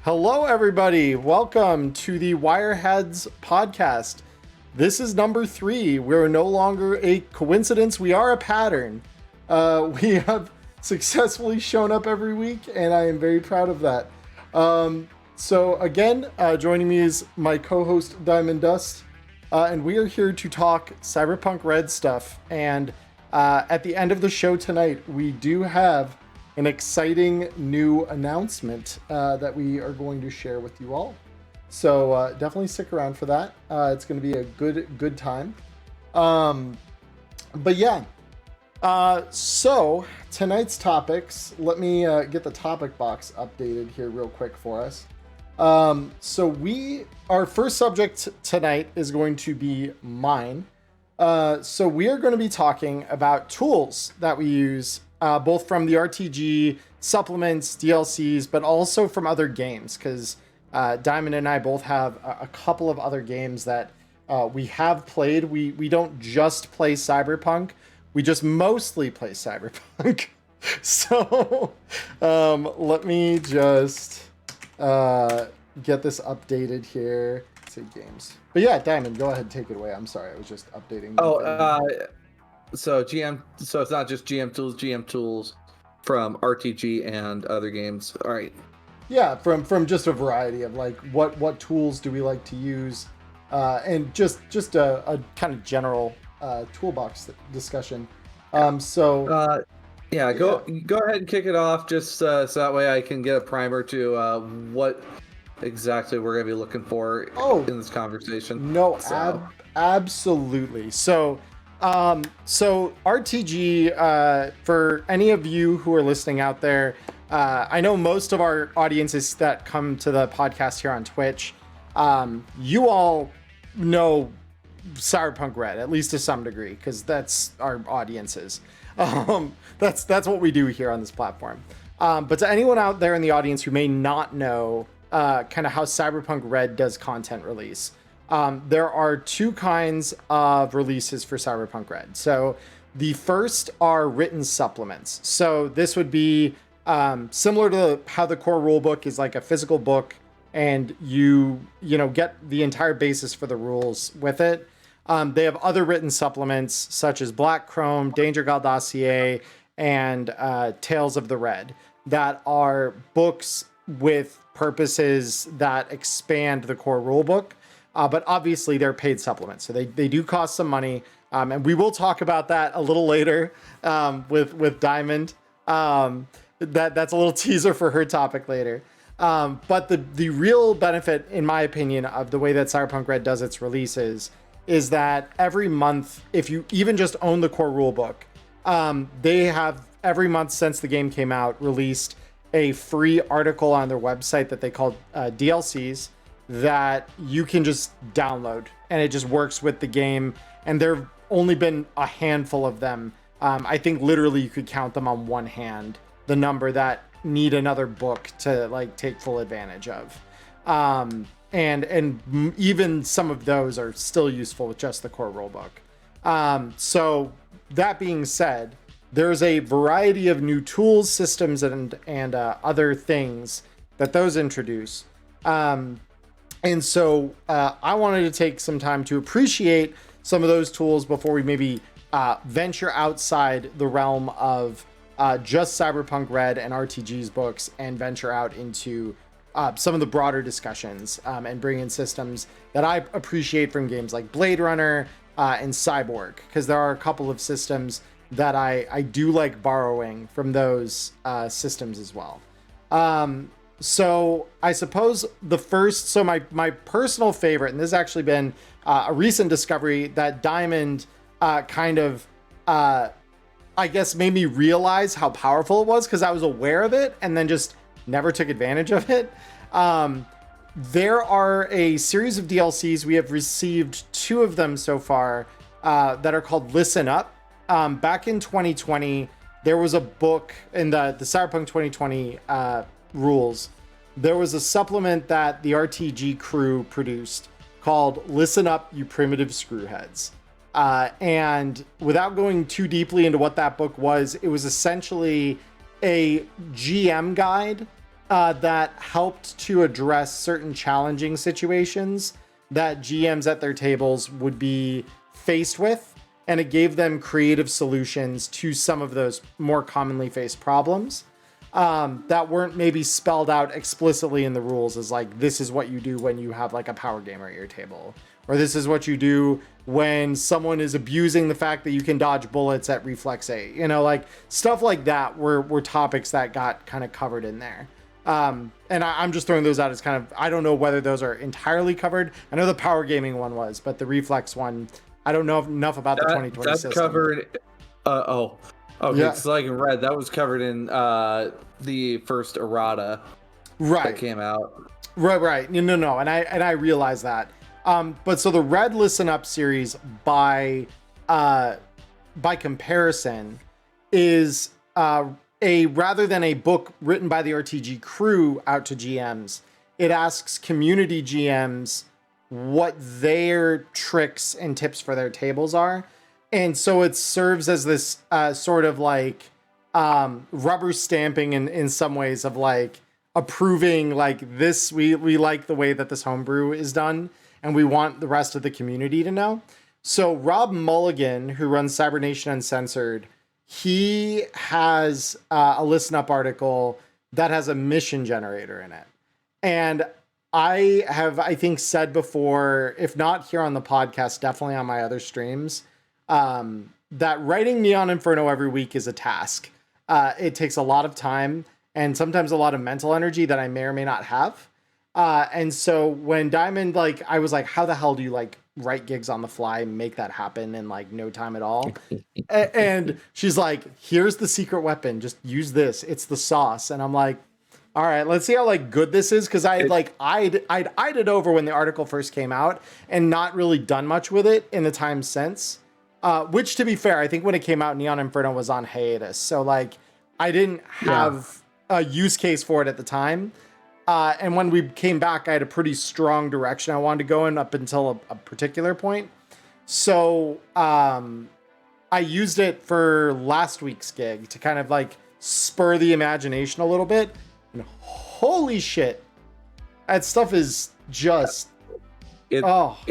Hello, everybody. Welcome to the Wireheads podcast. This is number 3. We're no longer a coincidence. We are a pattern. We have successfully shown up every week, and I am very proud of that. So again, joining me is my co-host Diamond Dust, and we are here to talk Cyberpunk Red stuff. And at the end of the show tonight, we do have an exciting new announcement that we are going to share with you all. So definitely stick around for that. It's going to be a good time. But yeah. So tonight's topics, let me get the topic box updated here real quick for us. So our first subject tonight is going to be mine. So we are going to be talking about tools that we use, both from the RTG supplements, DLCs, but also from other games, because Diamond and I both have a couple of other games that we have played. We don't just play Cyberpunk, we just mostly play Cyberpunk. So let me just get this updated here. Let's see, games. But yeah, Diamond, go ahead, take it away. I'm sorry, I was just updating. So it's not just GM tools from RTG and other games. All right. Yeah, from just a variety of like what tools do we like to use, and just a kind of general toolbox discussion. Go ahead and kick it off, just so that way I can get a primer to what exactly we're gonna be looking for in this conversation. No, absolutely. So RTG, for any of you who are listening out there, I know most of our audiences that come to the podcast here on Twitch, you all know Cyberpunk Red, at least to some degree, because that's our audiences. That's what we do here on this platform. But to anyone out there in the audience who may not know kind of how Cyberpunk Red does content release, there are two kinds of releases for Cyberpunk Red. So the first are written supplements. So this would be similar to how the core rulebook is like a physical book, and you get the entire basis for the rules with it. They have other written supplements such as Black Chrome, Danger God Dossier, and Tales of the Red, that are books with purposes that expand the core rulebook. But obviously they're paid supplements, so they do cost some money, and we will talk about that a little later with Diamond. That's a little teaser for her topic later. But the real benefit, in my opinion, of the way that Cyberpunk Red does its releases is that every month, if you even just own the core rulebook, they have every month since the game came out released a free article on their website that they call DLCs, that you can just download, and it just works with the game. And there have only been a handful of them. I think literally you could count them on one hand, the number that need another book to like take full advantage of. And even some of those are still useful with just the core rulebook. So that being said, there's a variety of new tools, systems, and other things that those introduce. And so I wanted to take some time to appreciate some of those tools before we maybe venture outside the realm of just Cyberpunk Red and RTG's books, and venture out into some of the broader discussions and bring in systems that I appreciate from games like Blade Runner and Cyborg, because there are a couple of systems that I do like borrowing from those systems as well. So I suppose my personal favorite, and this has actually been a recent discovery that Diamond kind of, I guess, made me realize how powerful it was, because I was aware of it and then just never took advantage of it. There are a series of DLCs. We have received 2 of them so far that are called Listen Up. Back in 2020, there was a book in the Cyberpunk 2020 rules. There was a supplement that the RTG crew produced called Listen Up, You Primitive Screwheads. And without going too deeply into what that book was, it was essentially a GM guide that helped to address certain challenging situations that GMs at their tables would be faced with. And it gave them creative solutions to some of those more commonly faced problems that weren't maybe spelled out explicitly in the rules as like, this is what you do when you have like a power gamer at your table. Or this is what you do when someone is abusing the fact that you can dodge bullets at reflex 8. You know, like stuff like that were topics that got kind of covered in there. And I'm just throwing those out as kind of, I don't know whether those are entirely covered. I know the power gaming one was, but the reflex one, I don't know enough about the 2020 that's system. Covered. Okay. Yeah. So like in Red, that was covered in the first errata that came out. Right. No. And I realize that. But so the Red Listen Up series by comparison is a rather than a book written by the RTG crew out to GMs, it asks community GMs what their tricks and tips for their tables are. And so it serves as this sort of like rubber stamping in some ways of like approving like this, we like the way that this homebrew is done and we want the rest of the community to know. So Rob Mulligan, who runs Cybernation Uncensored, he has a Listen Up article that has a mission generator in it. And I have, I think, said before, if not here on the podcast, definitely on my other streams, that writing Neon Inferno every week is a task. It takes a lot of time and sometimes a lot of mental energy that I may or may not have. And so when Diamond, like, I was like, how the hell do you like write gigs on the fly, make that happen in like no time at all? And she's like, here's the secret weapon. Just use this. It's the sauce. And I'm like, all right, let's see how like good this is. Cause I'd eyed it over when the article first came out and not really done much with it in the time since. Which to be fair, I think when it came out, Neon Inferno was on hiatus. So like I didn't have a use case for it at the time. And when we came back, I had a pretty strong direction I wanted to go in up until a particular point. So I used it for last week's gig to kind of like spur the imagination a little bit. And holy shit, that stuff is just... It's not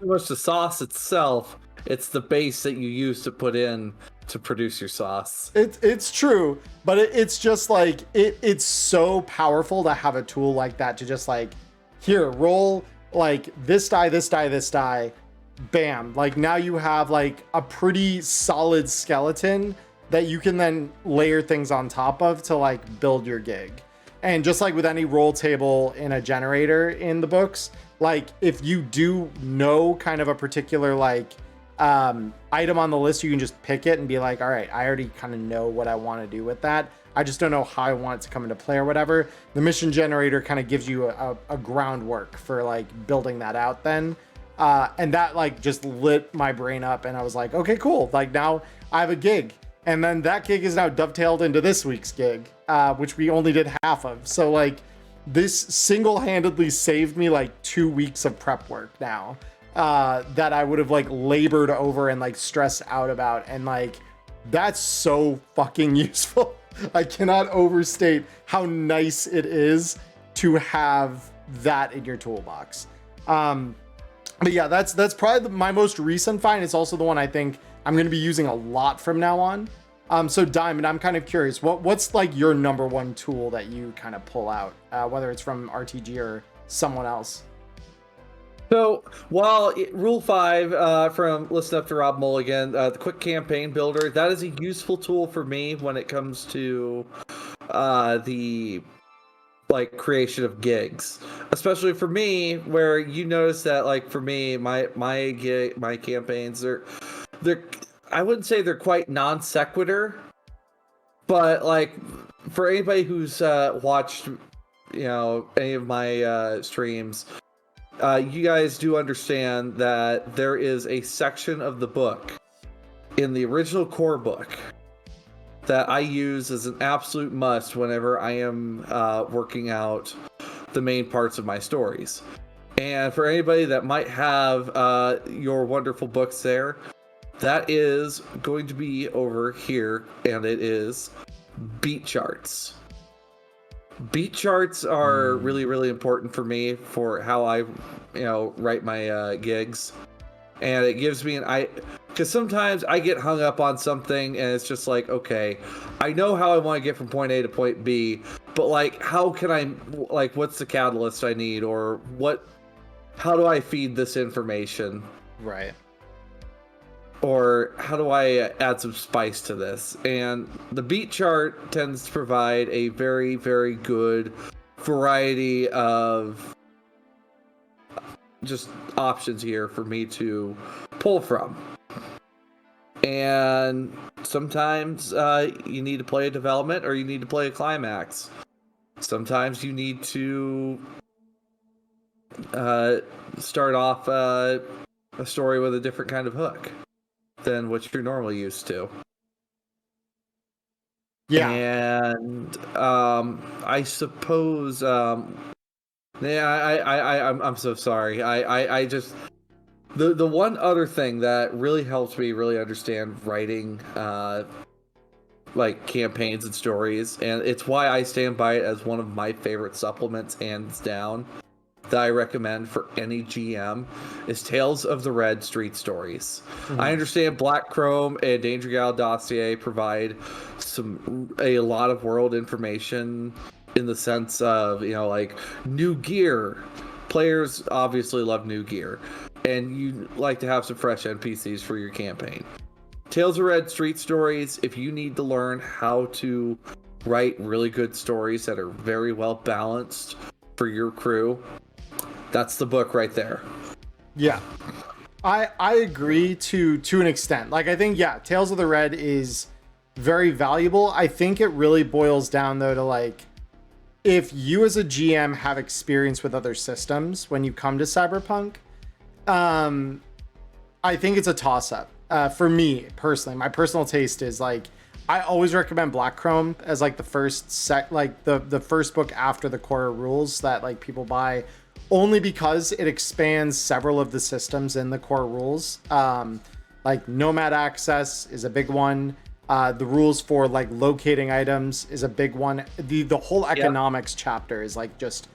much the sauce itself. It's the base that you use to put in to produce your sauce. It's true, but it's just like it's so powerful to have a tool like that to just like, here, roll like this die, bam. Like now you have like a pretty solid skeleton that you can then layer things on top of to like build your gig. And just like with any roll table in a generator in the books, like if you do know kind of a particular like item on the list, you can just pick it and be like, all right, I already kind of know what I want to do with that. I just don't know how I want it to come into play or whatever. The mission generator kind of gives you a groundwork for like building that out then. And that like just lit my brain up and I was like, okay, cool. Like now I have a gig. And then that gig is now dovetailed into this week's gig, which we only did half of. So like this single-handedly saved me like 2 weeks of prep work now. That I would have like labored over and like stressed out about. And like, that's so fucking useful. I cannot overstate how nice it is to have that in your toolbox. But yeah, that's probably my most recent find. It's also the one I think I'm going to be using a lot from now on. So Diamond, I'm kind of curious, what's like your number one tool that you kind of pull out, whether it's from RTG or someone else? So, while Rule 5 from Listen Up to Rob Mulligan, the Quick Campaign Builder, that is a useful tool for me when it comes to the like creation of gigs, especially for me, where you notice that like for me, my campaigns they're I wouldn't say they're quite non sequitur, but like for anybody who's watched any of my streams. You guys do understand that there is a section of the book in the original core book that I use as an absolute must whenever I am working out the main parts of my stories. And for anybody that might have your wonderful books there, that is going to be over here, and it is beat charts. Beat charts are really, really important for me for how I, write my gigs, and it gives me because sometimes I get hung up on something, and it's just like, okay, I know how I want to get from point A to point B, but like, how can I, like, what's the catalyst I need, or how do I feed this information? Right. Or how do I add some spice to this? And the beat chart tends to provide a very, very good variety of just options here for me to pull from. And sometimes you need to play a development, or you need to play a climax. Sometimes you need to start off a story with a different kind of hook than what you're normally used to. Yeah. And I suppose I'm so sorry. I just the one other thing that really helps me really understand writing like campaigns and stories, and it's why I stand by it as one of my favorite supplements, hands down, that I recommend for any GM, is Tales of the Red Street Stories. Mm-hmm. I understand Black Chrome and Danger Gal Dossier provide a lot of world information in the sense of, like new gear. Players obviously love new gear, and you like to have some fresh NPCs for your campaign. Tales of Red Street Stories, if you need to learn how to write really good stories that are very well balanced for your crew, that's the book right there. Yeah. I agree to an extent. Like, I think, yeah, Tales of the Red is very valuable. I think it really boils down, though, to, like, if you as a GM have experience with other systems when you come to Cyberpunk, I think it's a toss-up. For me, personally, my personal taste is, like, I always recommend Black Chrome as, like, the first the first book after the core rules that, like, people buy, only because it expands several of the systems in the core rules. Like Nomad Access is a big one. The rules for, like, locating items is a big one. The whole economics chapter is, like, just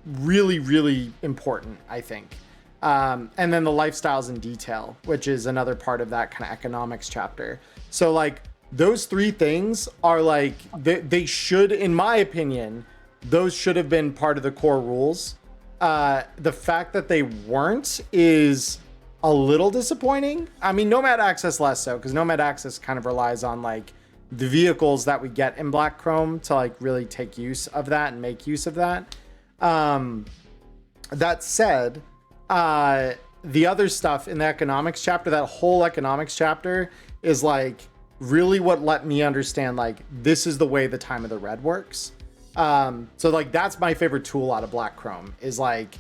really, really important, I think. And then the lifestyles in detail, which is another part of that kind of economics chapter. So, like, those three things are, like, they should, in my opinion, those should have been part of the core rules. The fact that they weren't is a little disappointing. I mean, Nomad Access less so, because Nomad Access kind of relies on, like, the vehicles that we get in Black Chrome to, like, really take use of that and make use of that. That said, the other stuff in the economics chapter, that whole economics chapter, is, like, really what let me understand, like, this is the way the Time of the Red works. So, like, that's my favorite tool out of Black Chrome, is, like,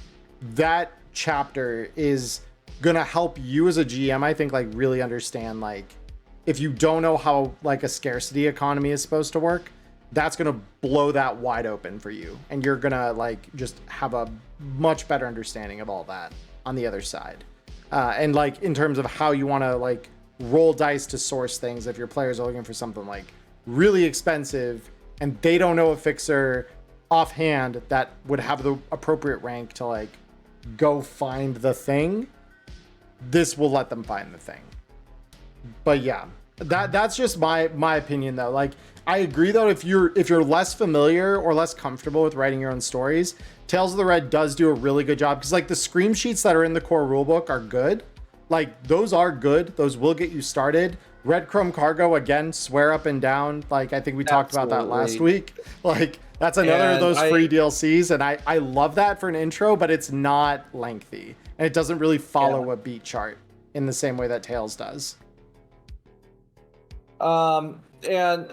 that chapter is gonna help you as a GM, I think, like, really understand, like, if you don't know how, like, a scarcity economy is supposed to work, that's gonna blow that wide open for you, and you're gonna, like, just have a much better understanding of all that on the other side. And, like, in terms of how you want to, like, roll dice to source things, if your players are looking for something, like, really expensive and they don't know a fixer offhand that would have the appropriate rank to, like, go find the thing, this will let them find the thing. But yeah, that's just my opinion, though. Like, I agree, though, if you're less familiar or less comfortable with writing your own stories, Tales of the Red does do a really good job, because, like, the scream sheets that are in the core rulebook are good. Like, those are good. Those will get you started. Red Chrome Cargo, again, swear up and down. Like, I think we talked about that last week. Like, that's another of those free DLCs, and I love that for an intro, but it's not lengthy, and it doesn't really follow a beat chart in the same way that Tales does. And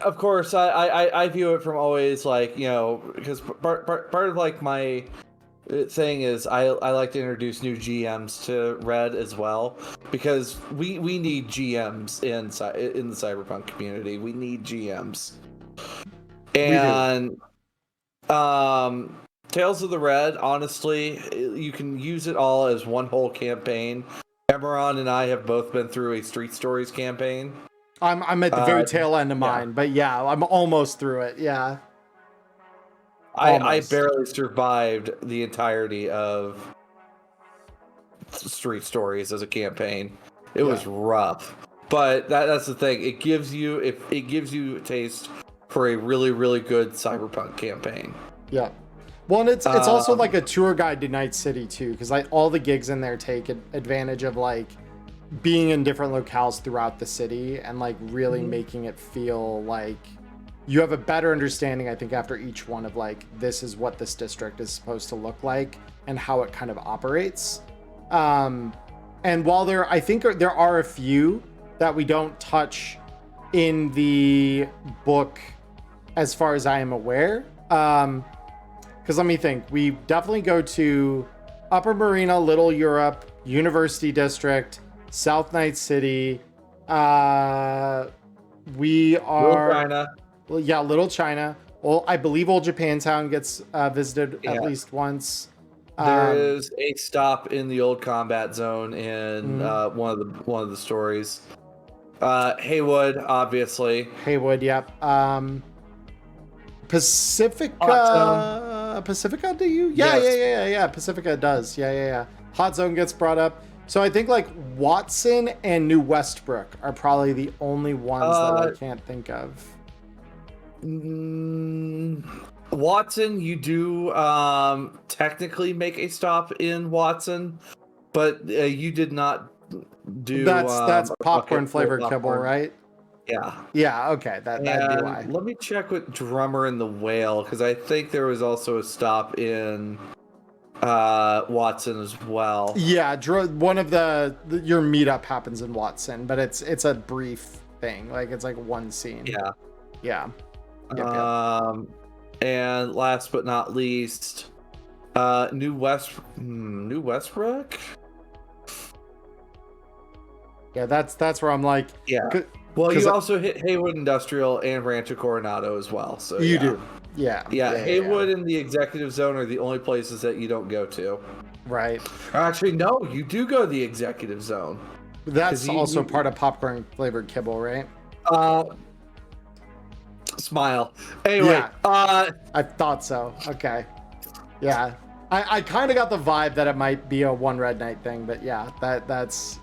of course, I view it from always, like, because part of, like, my thing is I like to introduce new GMs to Red as well, because we need GMs in the Cyberpunk community. We need GMs. And Tales of the Red, honestly, you can use it all as one whole campaign. Emmerron and I have both been through a Street Stories campaign. I'm at the very tail end of mine, but yeah, I'm almost through it. Yeah. I barely survived the entirety of Street Stories as a campaign. It was rough, but that's the thing. It gives you a taste for a really, really good Cyberpunk campaign. Yeah. Well, and it's also like a tour guide to Night City too, because like all the gigs in there take advantage of like being in different locales throughout the city and like really making it feel like you have a better understanding, I think, after each one of like, this is what this district is supposed to look like and how it kind of operates. And while I think there are a few that we don't touch in the book as far as I am aware. Because let me think, we definitely go to Upper Marina, Little Europe, University District, South Night City. We are Little China. Well, yeah, Little China. Well, I believe Old Japantown gets visited at least once. There is a stop in the old combat zone in one of the stories. Haywood, obviously. Haywood, yep. Pacifica, do you? Yeah. Pacifica does. Yeah. Hot Zone gets brought up. So I think like Watson and New Westbrook are probably the only ones that I can't think of. Watson, you do technically make a stop in Watson, but you did not do. That's popcorn flavored kibble, right? Yeah. Okay. That'd be why. Let me check with Drummer and the Whale, because I think there was also a stop in Watson as well. Yeah, one of your meetup happens in Watson, but it's a brief thing. Like it's like one scene. Yeah. Yep. And last but not least, New Westbrook. Yeah, that's where I'm like. Yeah. Well, you also hit Haywood Industrial and Rancho Coronado as well. So you do. Yeah. Haywood and the Executive Zone are the only places that you don't go to. Right. Actually, no, you do go to the Executive Zone. That's also part of popcorn flavored kibble, right? Smile. Anyway, I thought so. Okay. Yeah. I kind of got the vibe that it might be a one red night thing, but yeah, that's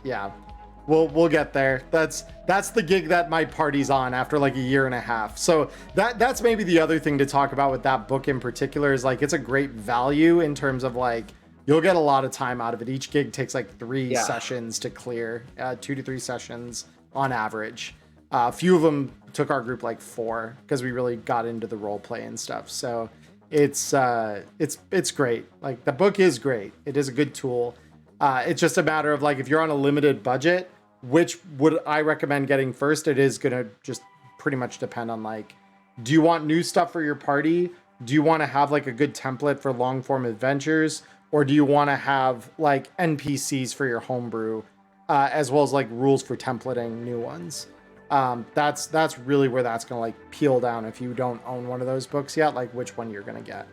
We'll get there. That's the gig that my party's on after like a year and a half. So that's maybe the other thing to talk about with that book in particular is like it's a great value in terms of like you'll get a lot of time out of it. Each gig takes like 3 sessions to clear, 2 to 3 sessions on average. A few of them took our group like 4 because we really got into the role play and stuff. So it's great. Like the book is great. It is a good tool. It's just a matter of like if you're on a limited budget, which would I recommend getting first? It is gonna just pretty much depend on like, do you want new stuff for your party? Do you want to have like a good template for long form adventures, or do you want to have like NPCs for your homebrew, as well as like rules for templating new ones? That's really where that's gonna like peel down if you don't own one of those books yet, like which one you're gonna get.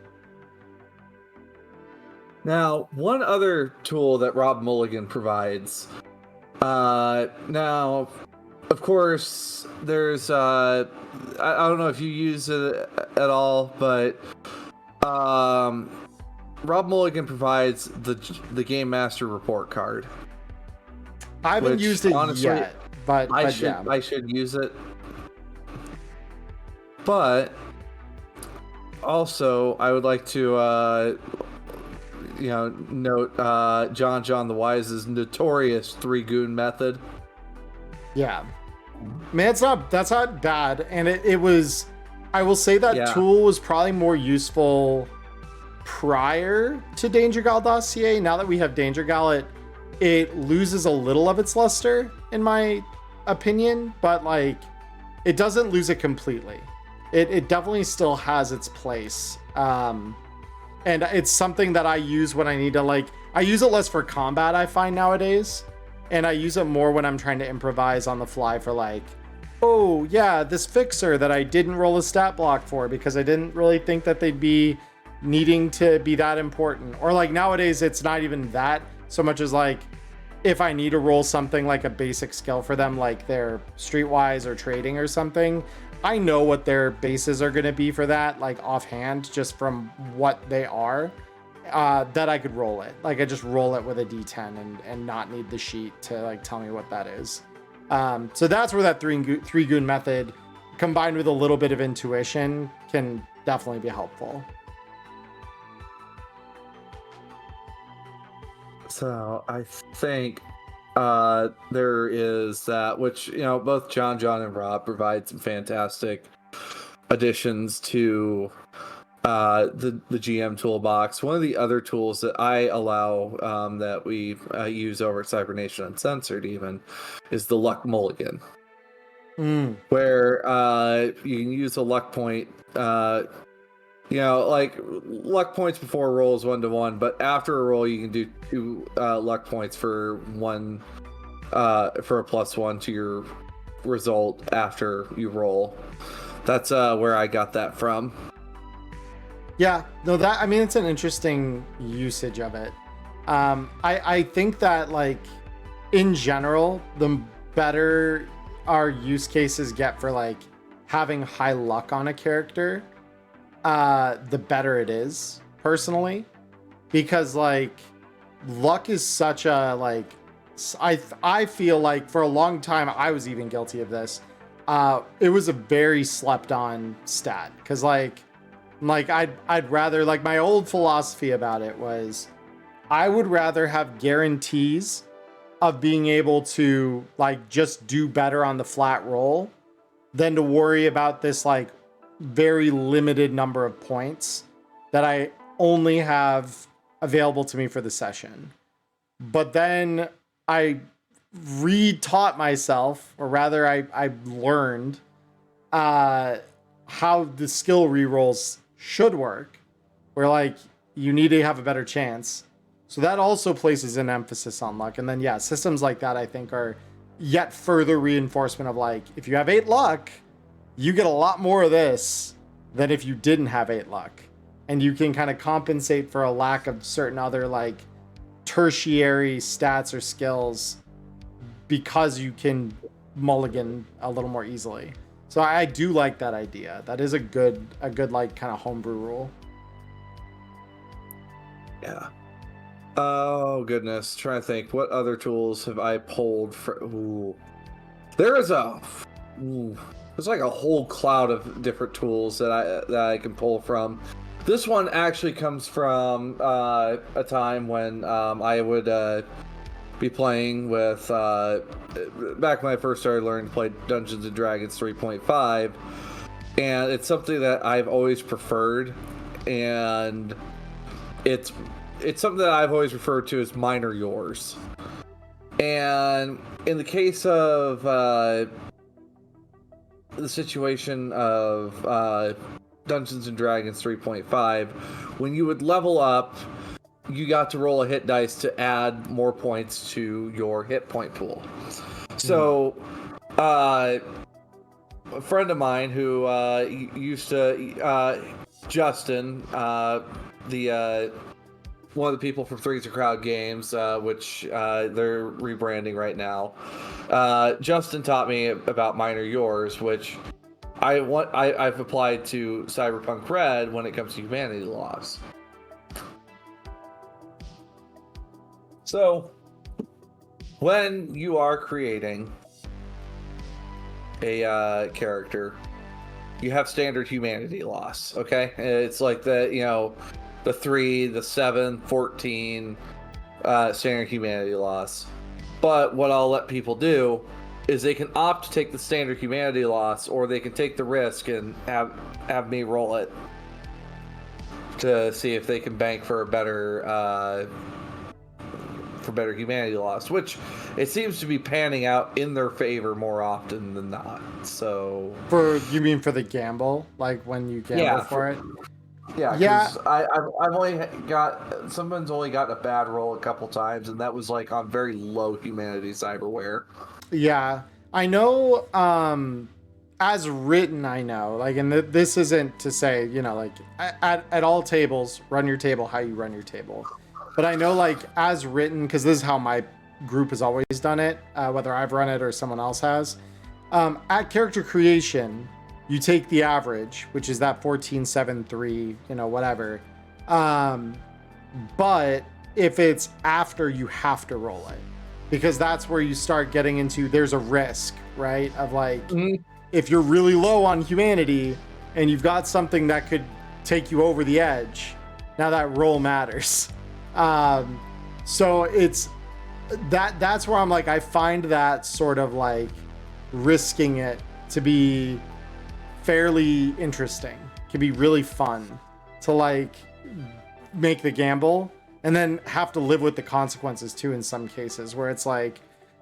Now, one other tool that Rob Mulligan provides. Now, of course, there's I don't know if you use it at all, but Rob Mulligan provides the Game Master report card. I haven't used it yet, but I should use it. But also, I would like to note John the Wise's notorious 3-goon method. Yeah, man, that's not bad, and it was. I will say that tool was probably more useful prior to Danger Gal Dossier. Now that we have Danger Gal, it loses a little of its luster, in my opinion, but like it doesn't lose it completely. It definitely still has its place. And it's something that I use when I need to I use it less for combat, I find nowadays. And I use it more when I'm trying to improvise on the fly for like, oh yeah, this fixer that I didn't roll a stat block for because I didn't really think that they'd be needing to be that important. Or like nowadays, it's not even that so much as like, if I need to roll something like a basic skill for them, like their streetwise or trading or something, I know what their bases are going to be for that, like offhand, just from what they are, that I could roll it. Like I just roll it with a D10 and not need the sheet to like tell me what that is. So that's where that three goon method combined with a little bit of intuition can definitely be helpful. So I think there is that, which, you know, both John, and Rob provide some fantastic additions to the GM toolbox. One of the other tools that I allow that we use over at Cybernation Uncensored even is the luck mulligan, where you can use a luck point. You know, like luck points before a roll is 1-to-1, but after a roll you can do 2 luck points for one for a +1 to your result after you roll. That's where I got that from. Yeah, no, that, I mean, it's an interesting usage of it. I think that, like, in general, the better our use cases get for like having high luck on a character, the better it is, personally, because like luck is such a, like, I feel like for a long time I was even guilty of this. It was a very slept on stat, because like I'd rather, like, my old philosophy about it was I would rather have guarantees of being able to like just do better on the flat roll than to worry about this like very limited number of points that I only have available to me for the session. But then I re-taught myself, or rather I learned how the skill rerolls should work, where like you need to have a better chance. So that also places an emphasis on luck. And then yeah, systems like that I think are yet further reinforcement of like, if you have 8 luck, you get a lot more of this than if you didn't have 8 luck. And you can kind of compensate for a lack of certain other like tertiary stats or skills because you can mulligan a little more easily. So I do like that idea. That is a good like kind of homebrew rule. Yeah. Oh goodness, trying to think, what other tools have I pulled for? There's like a whole cloud of different tools that I can pull from. This one actually comes from a time when I would be playing with back when I first started learning to play Dungeons and Dragons 3.5, and it's something that I've always preferred, and it's something that I've always referred to as minor yours. And in the case of the situation of Dungeons and Dragons 3.5, when you would level up, you got to roll a hit dice to add more points to your hit point pool. So a friend of mine who used to Justin, the one of the people from Threes of Crowd Games, which they're rebranding right now. Justin taught me about Minor Yours, which I've applied to Cyberpunk Red when it comes to humanity loss. So, when you are creating a character, you have standard humanity loss. Okay, it's like the 3, the 7, 14 standard humanity loss. But what I'll let people do is they can opt to take the standard humanity loss, or they can take the risk and have me roll it to see if they can bank for a better humanity loss, which it seems to be panning out in their favor more often than not. So You mean for the gamble, like when you gamble for it? Yeah. I've only got, someone's only gotten a bad roll a couple times, and that was like on very low humanity cyberware. Yeah, I know. As written, I know. Like, and this isn't to say, like at all tables, run your table how you run your table. But I know, like, as written, because this is how my group has always done it, whether I've run it or someone else has. At character creation, you take the average, which is that 1473, whatever. But if it's after, you have to roll it, because that's where you start getting into, there's a risk, right? Of like, if you're really low on humanity and you've got something that could take you over the edge, now that roll matters. So it's that's where I'm like, I find that sort of like risking it to be fairly interesting, can be really fun to like make the gamble and then have to live with the consequences too in some cases, where it's like,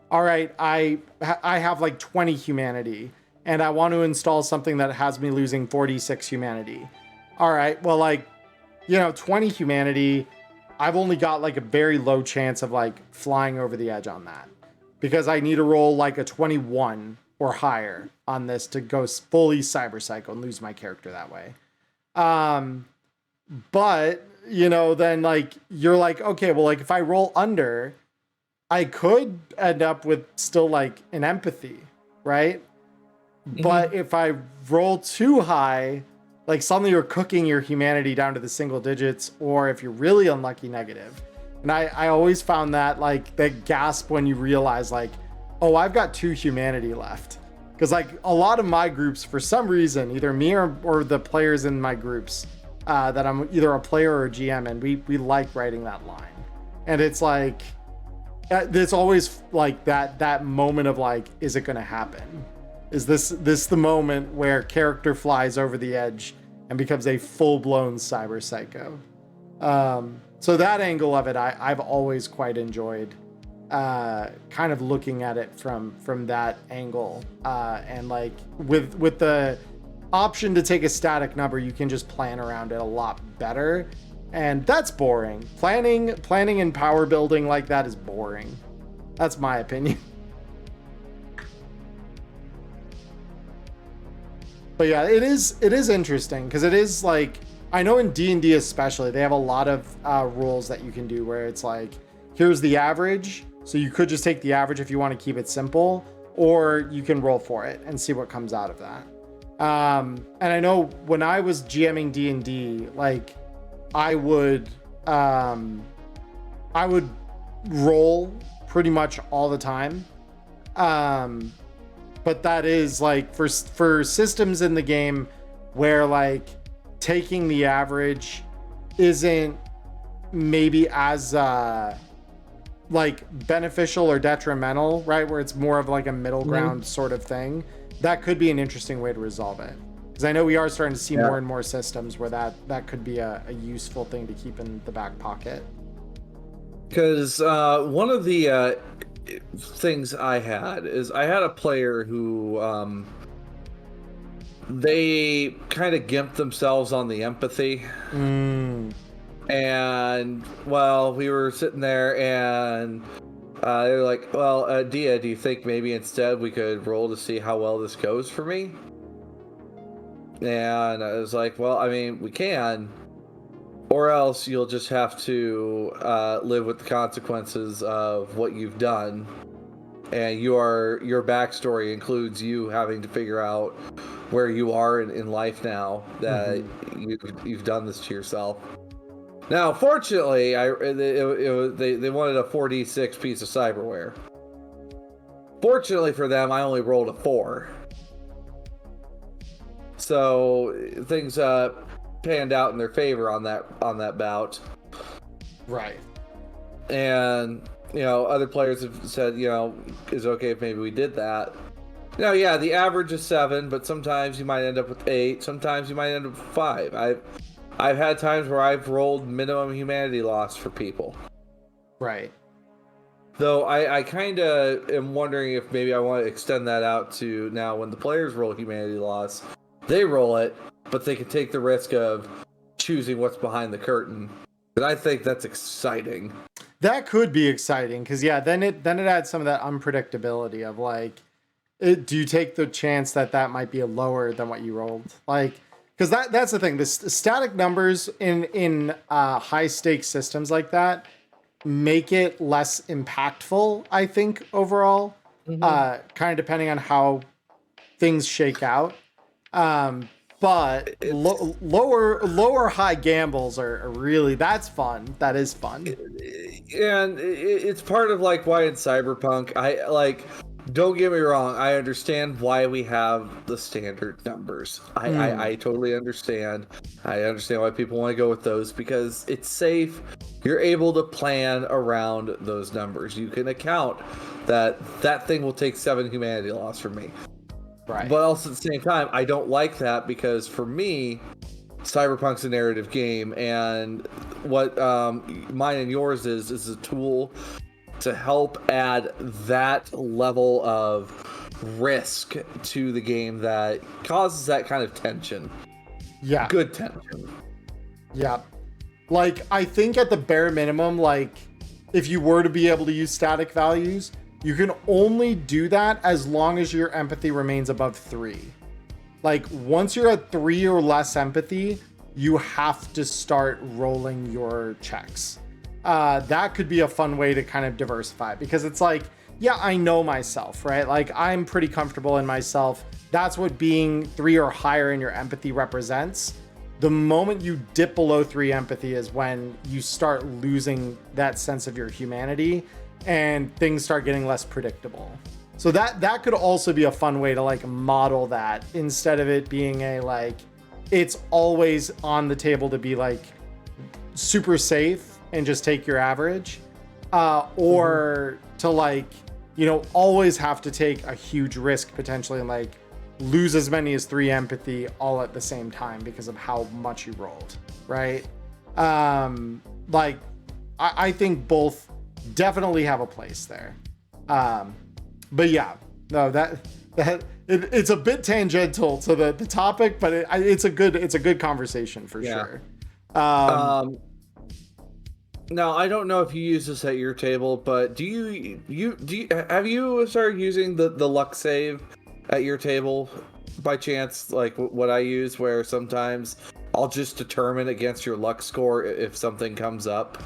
all right, I have like 20 humanity and I want to install something that has me losing 46 humanity. All right, well, like, 20 humanity, I've only got like a very low chance of like flying over the edge on that, because I need to roll like a 21 or higher on this to go fully Cyber Psycho and lose my character that way. But then like, you're like, okay, well, like if I roll under, I could end up with still like an empathy, right? But if I roll too high, like suddenly you're cooking your humanity down to the single digits, or if you're really unlucky, negative. And I always found that like that gasp when you realize like, oh, I've got 2 humanity left. Because like a lot of my groups, for some reason, either me or the players in my groups, that I'm either a player or a GM, and we like writing that line. And it's like, there's always like that moment of like, is it going to happen? Is this the moment where character flies over the edge and becomes a full-blown Cyber Psycho? So that angle of it, I've always quite enjoyed, kind of looking at it from that angle. And like with the option to take a static number, you can just plan around it a lot better. And that's boring. Planning and power building like that is boring. That's my opinion. But yeah, it is interesting, because it is like, I know in D&D especially, they have a lot of rules that you can do where it's like, here's the average. So you could just take the average if you want to keep it simple, or you can roll for it and see what comes out of that. And I know when I was GMing D&D, like I would roll pretty much all the time. But that is like for systems in the game where like taking the average isn't maybe as like beneficial or detrimental, right? Where it's more of like a middle ground sort of thing. That could be an interesting way to resolve it. Because I know we are starting to see more and more systems where that could be a useful thing to keep in the back pocket. Because one of the things I had a player who they kind of gimped themselves on the empathy. And well, we were sitting there and they were like, well, Dia, do you think maybe instead we could roll to see how well this goes for me? And I was like, well, I mean, we can, or else you'll just have to live with the consequences of what you've done. And your backstory includes you having to figure out where you are in life now that you've done this to yourself. Now, fortunately, they wanted a 4d6 piece of cyberware. Fortunately for them, I only rolled a 4. So things panned out in their favor on that bout. Right. And other players have said, is it okay if maybe we did that? Now, yeah, the average is 7, but sometimes you might end up with 8. Sometimes you might end up with 5. I've had times where I've rolled minimum humanity loss for people. Right. Though I kind of am wondering if maybe I want to extend that out to now when the players roll humanity loss, they roll it, but they can take the risk of choosing what's behind the curtain. And I think that's exciting. That could be exciting, because then it adds some of that unpredictability of like, do you take the chance that might be a lower than what you rolled? Like, because that's the thing. The static numbers in high stakes systems like that make it less impactful, I think, overall. Kind of depending on how things shake out. But lower high gambles are really, that's fun. That is fun. And it's part of like why in Cyberpunk, I like, don't get me wrong, I understand why we have the standard numbers. I totally understand. I understand why people want to go with those because it's safe. You're able to plan around those numbers. You can account that thing will take 7 humanity loss from me. Right. But also at the same time, I don't like that because for me, Cyberpunk's a narrative game, and what mine and yours is a tool to help add that level of risk to the game that causes that kind of tension. Yeah. Good tension. Yeah. Like, I think at the bare minimum, like, if you were to be able to use static values, you can only do that as long as your empathy remains above 3. Like, once you're at 3 or less empathy, you have to start rolling your checks. That could be a fun way to kind of diversify, because it's like, yeah, I know myself, right? Like, I'm pretty comfortable in myself. That's what being 3 or higher in your empathy represents. The moment you dip below 3 empathy is when you start losing that sense of your humanity and things start getting less predictable. So that could also be a fun way to like model that, instead of it being a like, it's always on the table to be like super safe and just take your average, or to like, you know, always have to take a huge risk potentially and like lose as many as 3 empathy all at the same time because of how much you rolled, right? Like, I think both definitely have a place there. But yeah, no, it's a bit tangential to the topic, but it's a good conversation for sure. Now, I don't know if you use this at your table, but do you have you started using the luck save at your table by chance, like what I use, where sometimes I'll just determine against your luck score if something comes up?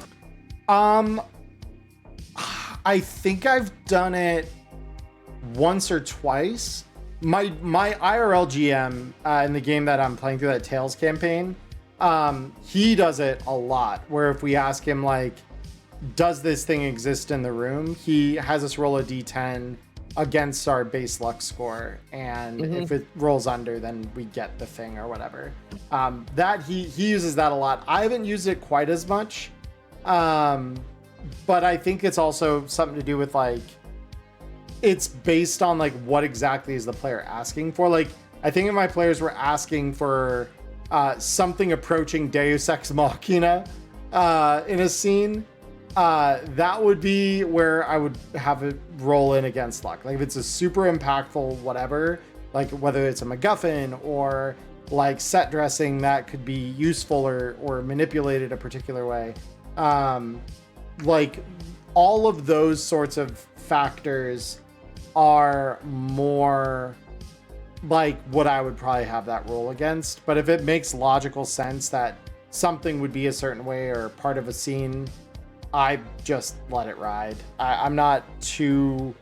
I think I've done it once or twice. My IRL GM in the game that I'm playing through, that Tales campaign, he does it a lot, where if we ask him like, does this thing exist in the room, he has us roll a d10 against our base luck score, and if it rolls under, then we get the thing or whatever. That he uses that a lot. I haven't used it quite as much, but I think it's also something to do with like, it's based on like what exactly is the player asking for. Like, I think if my players were asking for something approaching Deus Ex Machina in a scene, that would be where I would have it roll in against luck. Like, if it's a super impactful whatever, like whether it's a MacGuffin or like set dressing that could be useful or manipulated a particular way, like all of those sorts of factors are more like what I would probably have that roll against. But if it makes logical sense that something would be a certain way or part of a scene, I just let it ride. I'm not too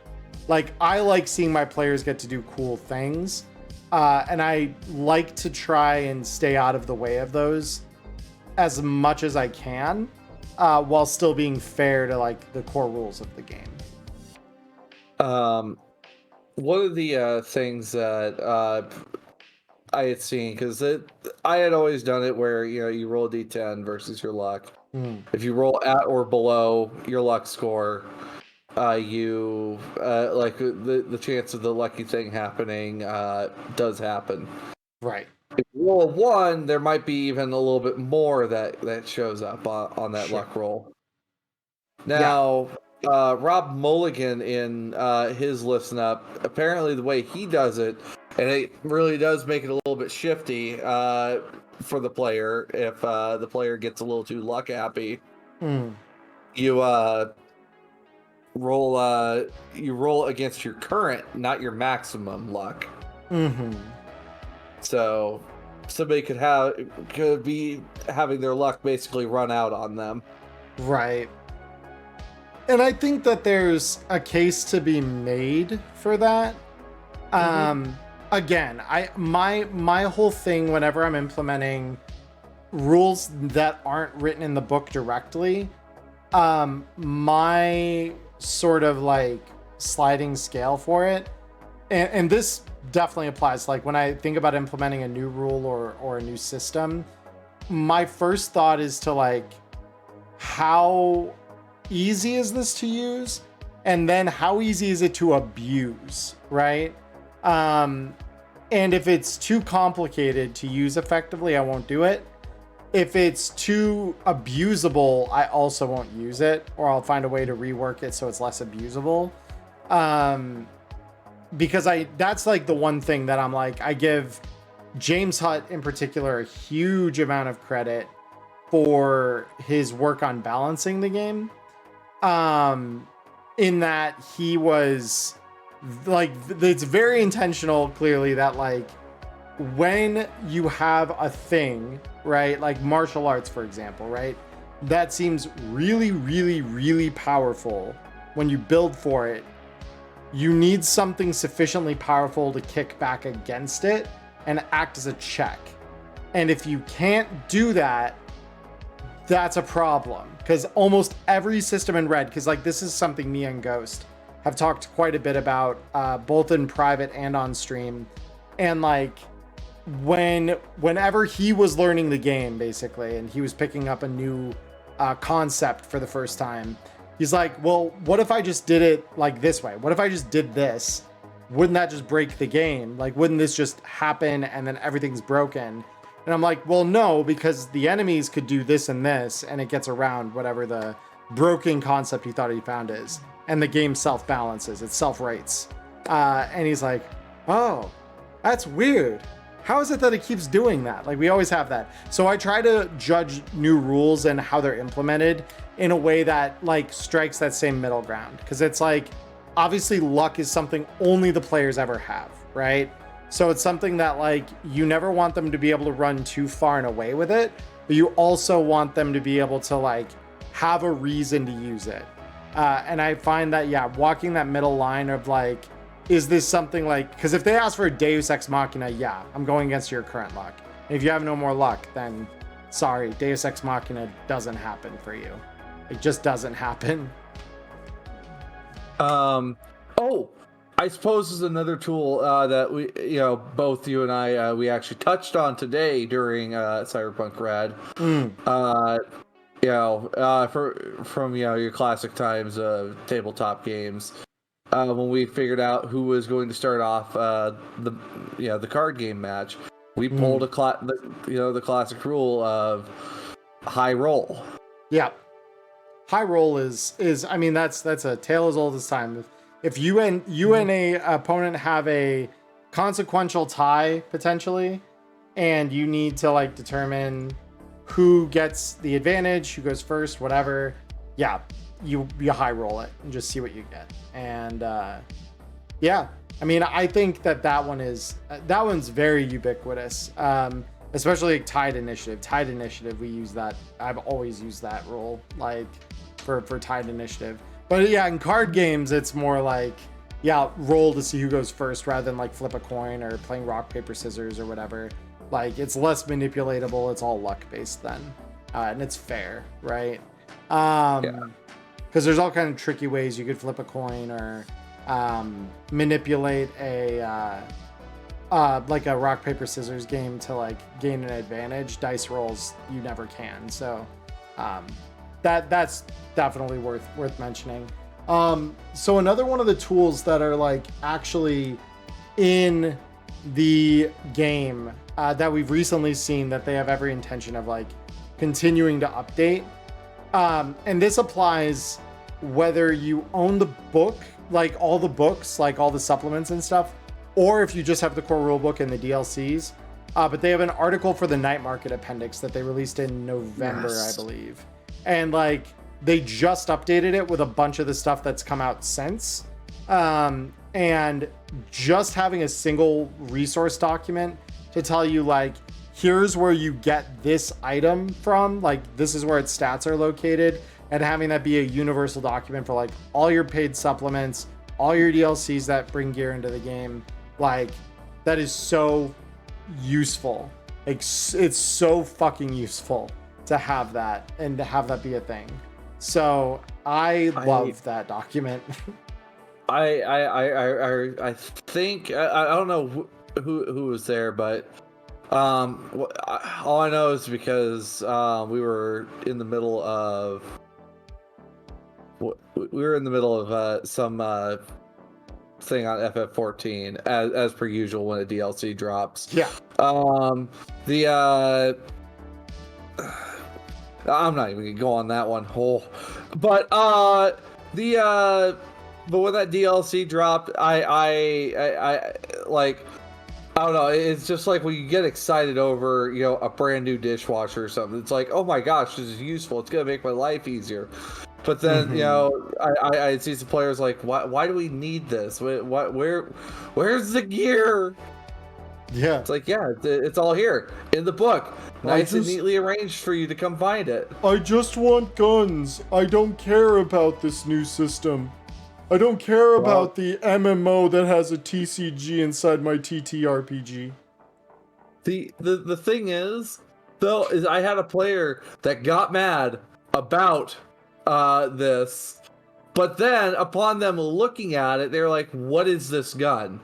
like, I like seeing my players get to do cool things, and I like to try and stay out of the way of those as much as I can, while still being fair to like the core rules of the game. One of the things that I had seen, because I had always done it where, you know, you roll a d10 versus your luck. If you roll at or below your luck score, you like the chance of the lucky thing happening does happen. Right. If you roll a 1, there might be even a little bit more that shows up on that luck roll. Now, Rob Mulligan in his Listen Up, apparently the way he does it, and it really does make it a little bit shifty for the player if the player gets a little too luck happy. You roll against your current, not your maximum luck. So somebody could be having their luck basically run out on them. Right. And I think that there's a case to be made for that. again, my whole thing whenever I'm implementing rules that aren't written in the book directly, my sort of like sliding scale for it, and this definitely applies, like when I think about implementing a new rule or a new system, my first thought is to like, how easy is this to use, and then how easy is it to abuse, right? And if it's too complicated to use effectively, I won't do it. If it's too abusable, I also won't use it, or I'll find a way to rework it so it's less abusable. Because that's like the one thing that I'm like, I give James Hutt in particular a huge amount of credit for his work on balancing the game. In that he was like, it's very intentional, clearly, that like when you have a thing, right, like martial arts, for example, right, that seems really, really, really powerful when you build for it, you need something sufficiently powerful to kick back against it and act as a check. And if you can't do that, that's a problem. Because almost every system in Red, because like this is something me and Ghost have talked quite a bit about, both in private and on stream. And like whenever he was learning the game, basically, and he was picking up a new concept for the first time, he's like, well, what if I just did it like this way? What if I just did this? Wouldn't that just break the game? Like, wouldn't this just happen and then everything's broken? And I'm like, well, no, because the enemies could do this and this, and it gets around whatever the broken concept he thought he found is. And the game self-balances, it self-rates. And he's like, oh, that's weird. How is it that it keeps doing that? Like, we always have that. So I try to judge new rules and how they're implemented in a way that like strikes that same middle ground. Because it's like, obviously luck is something only the players ever have, right? So it's something that like you never want them to be able to run too far and away with it, but you also want them to be able to like have a reason to use it. And I find that, yeah, walking that middle line of like, is this something like, because if they ask for a Deus Ex Machina, yeah, I'm going against your current luck. And if you have no more luck, then sorry, Deus Ex Machina doesn't happen for you. It just doesn't happen. Oh, I suppose is another tool that we, both you and I, we actually touched on today during Cyberpunk Red. From your classic times of tabletop games, when we figured out who was going to start off the card game match, we pulled the classic rule of high roll. Yeah. High roll is I mean, that's a tale as old as time. If you and a opponent have a consequential tie potentially, and you need to like determine who gets the advantage, who goes first, whatever, yeah, you high roll it and just see what you get. And yeah, I mean, I think that one's very ubiquitous, especially like tied initiative. We use that. I've always used that rule like for tied initiative. But yeah, in card games, it's more like, yeah, roll to see who goes first rather than like flip a coin or playing rock, paper, scissors or whatever. Like, it's less manipulatable. It's all luck based then. And it's fair, right? Because there's all kind of tricky ways you could flip a coin or manipulate a like a rock, paper, scissors game to like gain an advantage. Dice rolls, you never can. So that's definitely worth mentioning. So another one of the tools that are like actually in the game that we've recently seen that they have every intention of like continuing to update, and this applies whether you own the book, like all the books, like all the supplements and stuff, or if you just have the core rulebook and the DLCs. But they have an article for the Night Market appendix that they released in November, yes, I believe. And like they just updated it with a bunch of the stuff that's come out since. And just having a single resource document to tell you like, here's where you get this item from, like this is where its stats are located, and having that be a universal document for like all your paid supplements, all your DLCs that bring gear into the game, like that is so useful. Like, it's so fucking useful to have that and to have that be a thing. So I love that document. I think I don't know who was there, but all I know is because we were in the middle of some thing on FF14 as per usual when a DLC drops. Yeah. I'm not even gonna go on that one whole, but when that DLC dropped, I like, I don't know. It's just like when you get excited over, a brand new dishwasher or something. It's like, oh my gosh, this is useful. It's gonna make my life easier. But then, I see some players like, why do we need this? Where's the gear? Yeah. It's like, yeah, it's all here in the book. Nice and neatly arranged for you to come find it. I just want guns. I don't care about this new system. I don't care about the MMO that has a TCG inside my TTRPG. The thing is, though, is I had a player that got mad about this, but then upon them looking at it, they're like, what is this gun?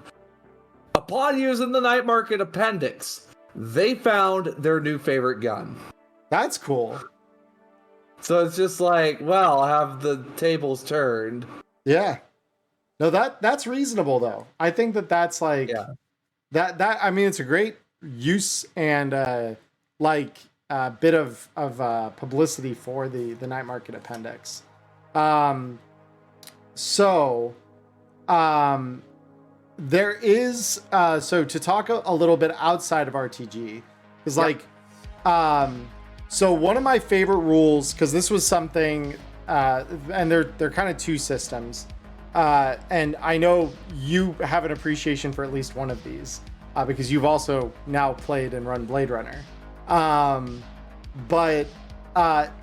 Upon using the Night Market Appendix, they found their new favorite gun. That's cool. So it's just like, well, have the tables turned. Yeah. No, that's reasonable though. I think that's like that I mean, it's a great use and bit of publicity for the Night Market Appendix. There is so to talk a little bit outside of RTG is so one of my favorite rules, because this was something and they're kind of two systems, and I know you have an appreciation for at least one of these because you've also now played and run Blade Runner. But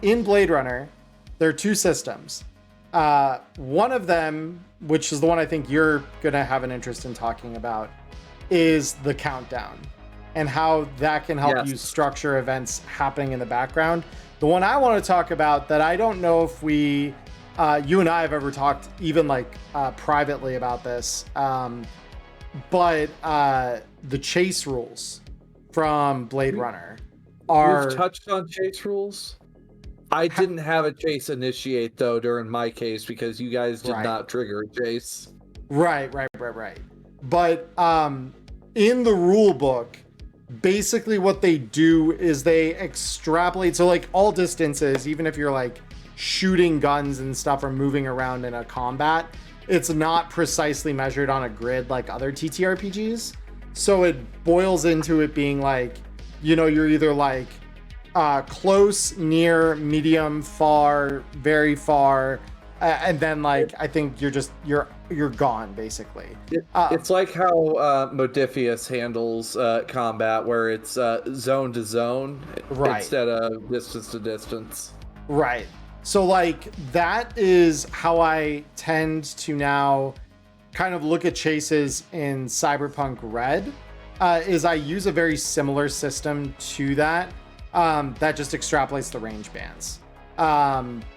in Blade Runner, there are two systems. One of them, which is the one I think you're going to have an interest in talking about, is the countdown and how that can help you structure events happening in the background. The one I want to talk about that I don't know if you and I have ever talked even privately about this, but the chase rules from Blade Runner are... We've touched on chase rules. I didn't have a chase initiate though during my case because you guys did not trigger a chase. Right. But in the rule book, basically what they do is they extrapolate. So all distances, even if you're shooting guns and stuff or moving around in a combat, it's not precisely measured on a grid like other TTRPGs. So it boils into it being you're either close, near, medium, far, very far, and then I think you're gone basically. It's like how Modifius handles combat, where it's zone to zone instead of distance to distance. Right. So that is how I tend to now kind of look at chases in Cyberpunk Red. Is I use a very similar system to that. That just extrapolates the range bands,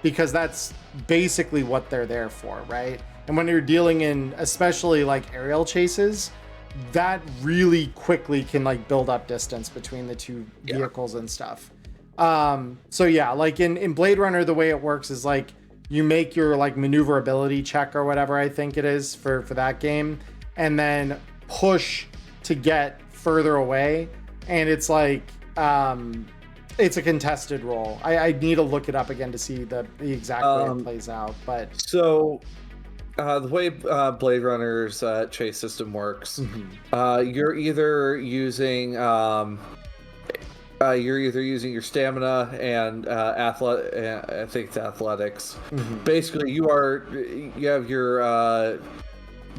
because that's basically what they're there for, right? And when you're dealing in especially aerial chases, that really quickly can build up distance between the two vehicles and stuff. So yeah, in Blade Runner, the way it works is you make your maneuverability check or whatever I think it is for that game, and then push to get further away, and it's it's a contested roll. I need to look it up again to see the exact way it plays out. But so the way Blade Runner's chase system works, you're either using your stamina and I think it's athletics. Basically, you have your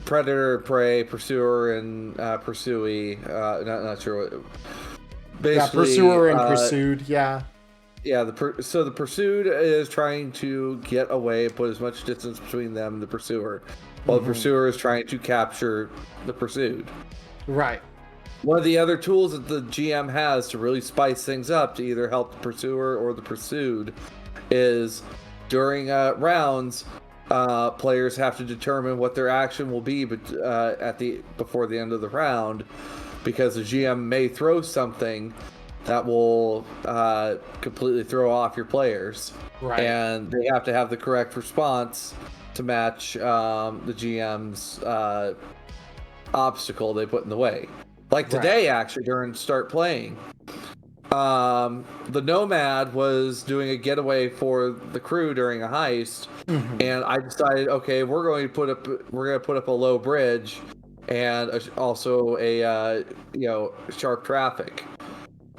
predator, prey, pursuer, and pursuee. Not sure what. Basically, pursuer and pursued. So the pursued is trying to get away, put as much distance between them and the pursuer, while the pursuer is trying to capture the pursued. Right. One of the other tools that the GM has to really spice things up to either help the pursuer or the pursued is during rounds, players have to determine what their action will be before the end of the round, because the GM may throw something that will completely throw off your players. Right. And they have to have the correct response to match the GM's obstacle they put in the way. Like today, actually, during Start Playing, the Nomad was doing a getaway for the crew during a heist, and I decided, okay, we're going to put up a low bridge and also a sharp traffic.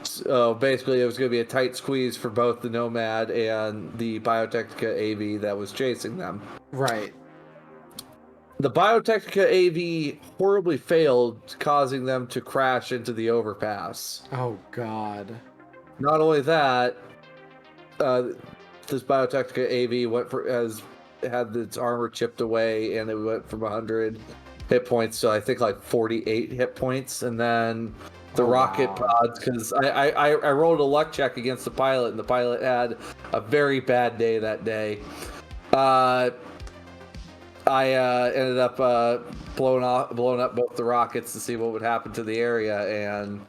So basically, it was going to be a tight squeeze for both the Nomad and the Biotechnica AV that was chasing them. Right. The Biotechnica AV horribly failed, causing them to crash into the overpass. Oh, God. Not only that, this Biotechnica AV had its armor chipped away, and it went from 100 hit points to I think like 48 hit points, and then the rocket pods, because I rolled a luck check against the pilot, and the pilot had a very bad day that day. I ended up blowing up both the rockets to see what would happen to the area, and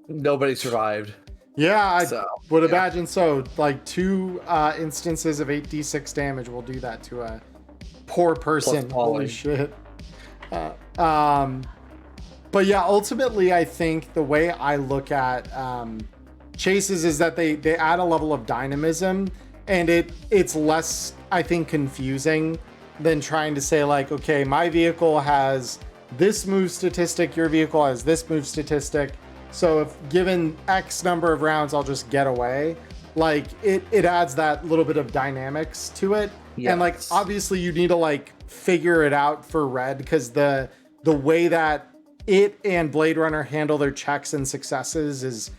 nobody survived. Yeah, I would imagine so. Like 2 instances of 8d6 damage will do that to a poor person. Holy shit. But yeah, ultimately, I think the way I look at chases is that they add a level of dynamism, and it's less, I think, confusing than trying to say like, okay, my vehicle has this move statistic, your vehicle has this move statistic, so if given X number of rounds, I'll just get away. Like it adds that little bit of dynamics to it. Yes. And like obviously you need to like figure it out for Red, because the way that it and Blade Runner handle their checks and successes is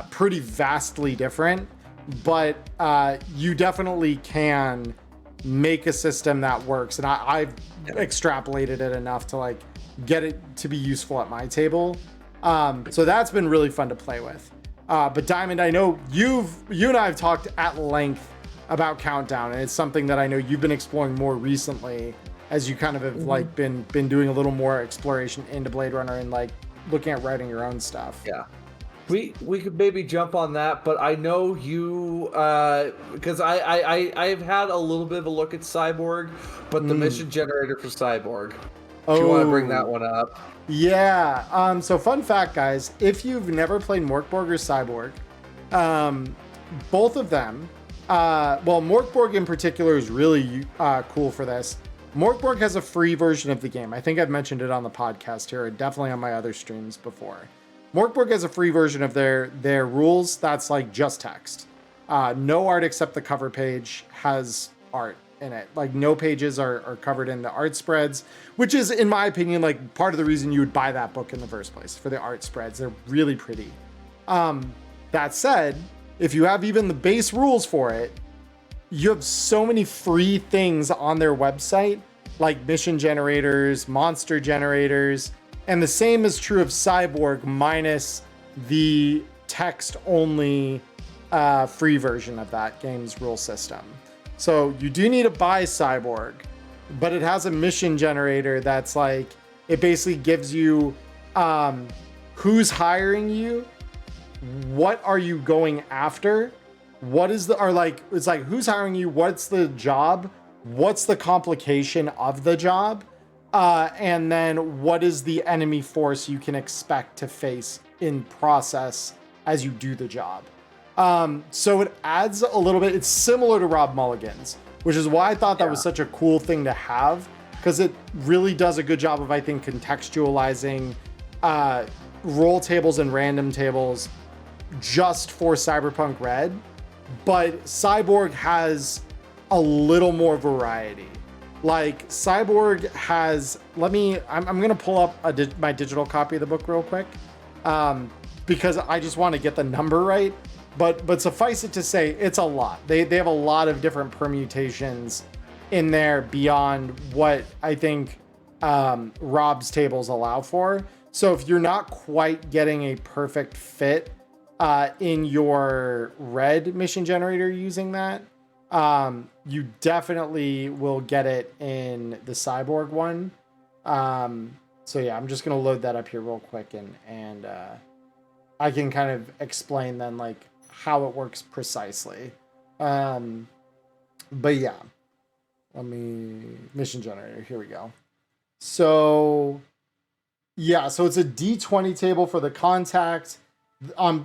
pretty vastly different. But you definitely can make a system that works, and I've extrapolated it enough to like get it to be useful at my table. So that's been really fun to play with. But Diamond, I know you and I have talked at length about Countdown, and it's something that I know you've been exploring more recently, as you kind of have like been doing a little more exploration into Blade Runner and like looking at writing your own stuff. Yeah. We could maybe jump on that, but I know you because I've had a little bit of a look at Cyborg, but the mission generator for Cyborg. Do you want to bring that one up? Yeah. So fun fact, guys, if you've never played Morkborg or Cyborg, both of them, well, Morkborg in particular is really cool for this. Morkborg has a free version of the game. I think I've mentioned it on the podcast here, and definitely on my other streams before. Morkborg has a free version of their rules that's like just text. No art except the cover page has art in it. Like no pages are covered in the art spreads, which is, in my opinion, like part of the reason you would buy that book in the first place, for the art spreads. They're really pretty. That said, if you have even the base rules for it, you have so many free things on their website, like mission generators, monster generators, and the same is true of Cyborg, minus the text-only free version of that game's rule system. So you do need to buy Cyborg, but it has a mission generator that's like, it basically gives you who's hiring you, what are you going after, what is it's like who's hiring you, what's the job, what's the complication of the job, and then what is the enemy force you can expect to face in process as you do the job. So it adds a little bit, it's similar to Rob Mulligan's, which is why I thought that was such a cool thing to have, because it really does a good job of, I think, contextualizing roll tables and random tables just for Cyberpunk Red. But Cyborg has a little more variety. Like Cyborg has, I'm gonna pull up my digital copy of the book real quick, because I just want to get the number right. But suffice it to say, it's a lot. They have a lot of different permutations in there beyond what I think Rob's tables allow for. So if you're not quite getting a perfect fit in your red mission generator using that, you definitely will get it in the cyborg one. So yeah, I'm just gonna load that up here real quick, and I can kind of explain then like how it works precisely. But yeah, let me mission generator. Here we go. So yeah, so it's a D20 table for the contact.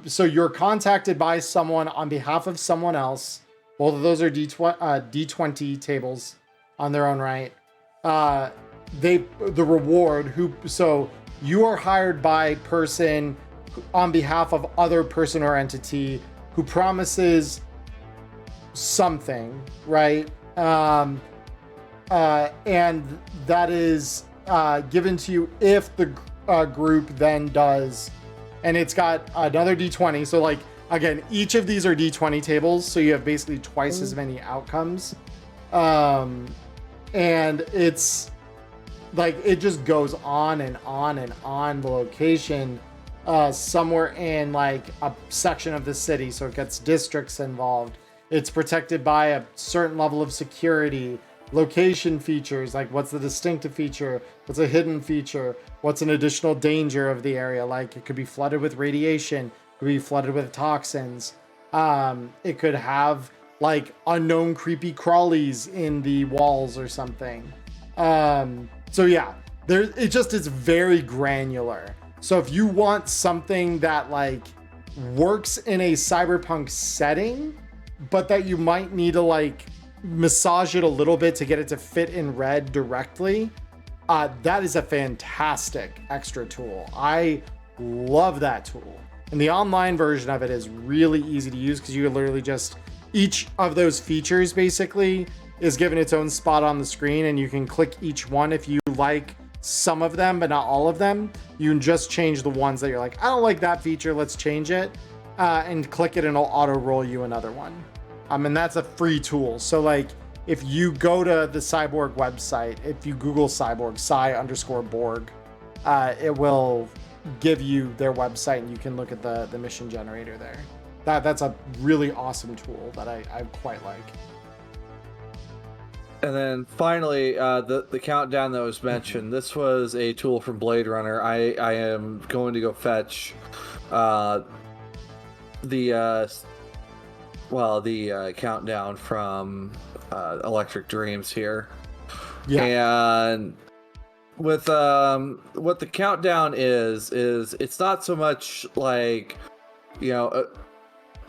So you're contacted by someone on behalf of someone else. Both of those are D20 tables on their own right. The reward so you are hired by person on behalf of other person or entity who promises something, right? And that is given to you if the group then does, and it's got another D20. So like, again, each of these are D20 tables, so you have basically twice as many outcomes. And it's like, it just goes on and on and on. The location somewhere in like a section of the city, so it gets districts involved. It's protected by a certain level of security. Location features, like what's the distinctive feature, what's a hidden feature, what's an additional danger of the area, like it could be flooded with radiation, it could be flooded with toxins, it could have like unknown creepy crawlies in the walls or something. So yeah, it just is very granular. So if you want something that like works in a cyberpunk setting, but that you might need to like massage it a little bit to get it to fit in red directly, that is a fantastic extra tool. I love that tool. And the online version of it is really easy to use because you literally just, each of those features basically is given its own spot on the screen, and you can click each one if you like some of them but not all of them. You can just change the ones that you're like, I don't like that feature, let's change it, and click it and it'll auto roll you another one. And that's a free tool. So like if you go to the Cyborg website, if you Google Cyborg, Cy_Borg, it will give you their website and you can look at the mission generator there. That's a really awesome tool that I quite like. And then finally, the countdown that was mentioned, this was a tool from Blade Runner. I am going to go fetch the countdown from Electric Dreams here. Yeah. And with what the countdown is it's not so much like,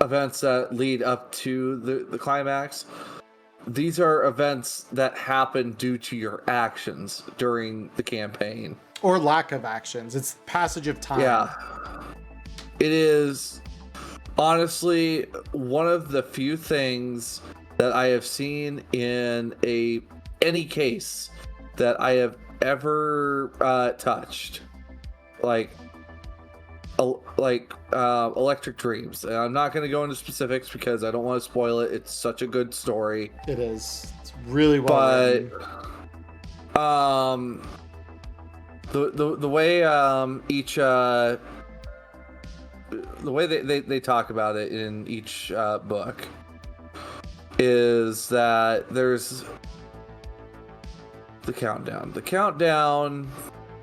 events that lead up to the climax. These are events that happen due to your actions during the campaign. Or lack of actions. It's passage of time. Yeah. It is honestly one of the few things that I have seen in any case that I have ever touched. Like Electric Dreams. And I'm not going to go into specifics because I don't want to spoil it. It's such a good story. It is. It's really well written. The way the way they talk about it in each book is that there's the countdown. The countdown,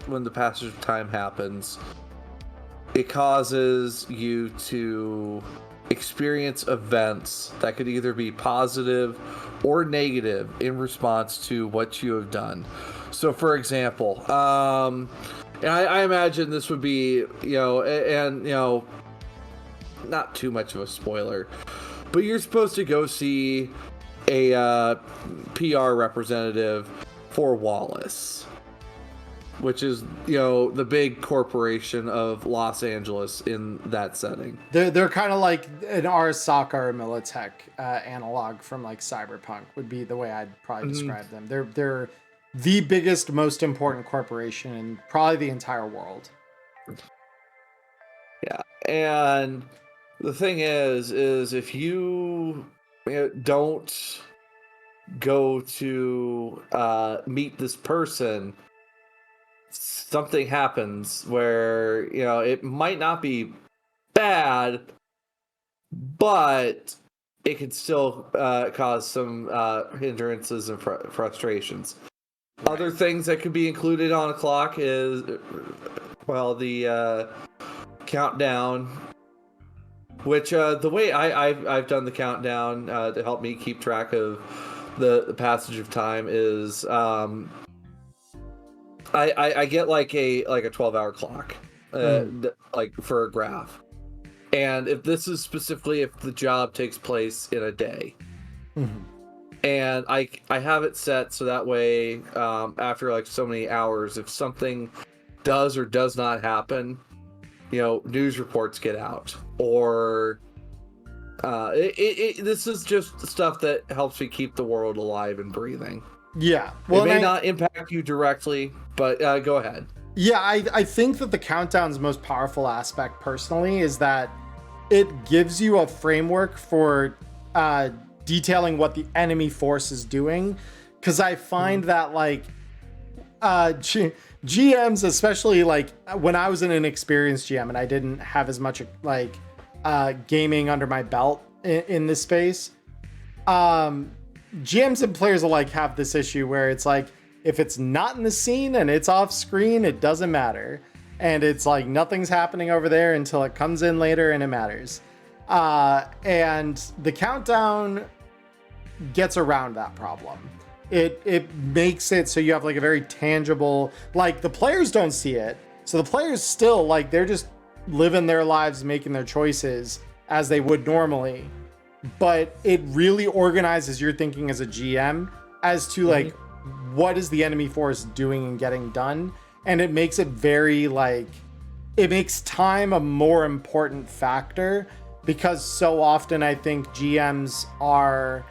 when the passage of time happens, it causes you to experience events that could either be positive or negative in response to what you have done. So, for example, and I imagine this would be, not too much of a spoiler, but you're supposed to go see a PR representative for Wallace, which is, the big corporation of Los Angeles in that setting. They're kind of like an Arasaka or Militech analog from like Cyberpunk would be the way I'd probably describe them. They're the biggest, most important corporation in probably the entire world. Yeah, and the thing is if you don't go to meet this person, something happens where, you know, it might not be bad, but it can still cause some hindrances and frustrations. Right. Other things that could be included on a clock is, well, the countdown, which the way I've done the countdown to help me keep track of the passage of time is I get like a 12-hour clock like for a graph. And if this is specifically if the job takes place in a day, and I have it set so that way after like so many hours, if something does or does not happen, you know, news reports get out, or this is just stuff that helps me keep the world alive and breathing. Yeah, well, it may not impact you directly, but go ahead. Yeah, I think that the countdown's most powerful aspect personally is that it gives you a framework for detailing what the enemy force is doing. Because I find that like GMs, especially like when I was an inexperienced GM and I didn't have as much like gaming under my belt in this space, GMs and players alike have this issue where it's like, if it's not in the scene and it's off screen, it doesn't matter. And it's like nothing's happening over there until it comes in later and it matters. And the countdown gets around that problem. It makes it so you have like a very tangible, like the players don't see it. So the players still like, they're just living their lives, making their choices as they would normally. But it really organizes your thinking as a GM as to like, what is the enemy force doing and getting done? And it makes it very like, it makes time a more important factor, because so often I think GMs are,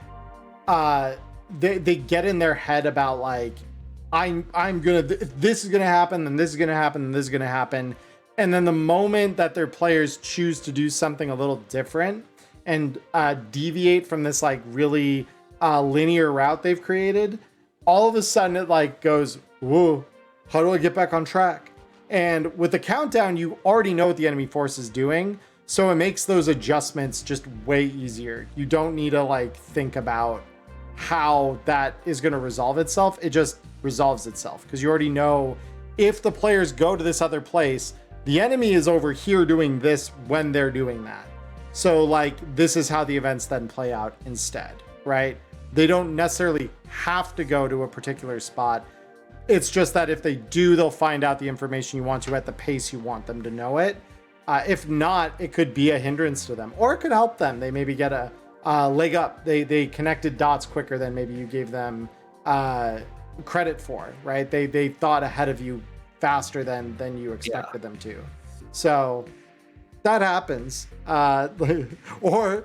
they get in their head about like, this is gonna happen, and this is gonna happen, and this is gonna happen. And then the moment that their players choose to do something a little different and deviate from this like really linear route they've created, all of a sudden it like goes, whoa, how do I get back on track? And with the countdown, you already know what the enemy force is doing. So it makes those adjustments just way easier. You don't need to like think about how that is going to resolve itself. It just resolves itself because you already know if the players go to this other place, the enemy is over here doing this when they're doing that. So like, this is how the events then play out instead, right? They don't necessarily have to go to a particular spot. It's just that if they do, they'll find out the information you want to at the pace you want them to know it. If not, it could be a hindrance to them, or it could help them. They maybe get a leg up. They connected dots quicker than maybe you gave them credit for, right? They thought ahead of you faster than you expected them to. So that happens. Or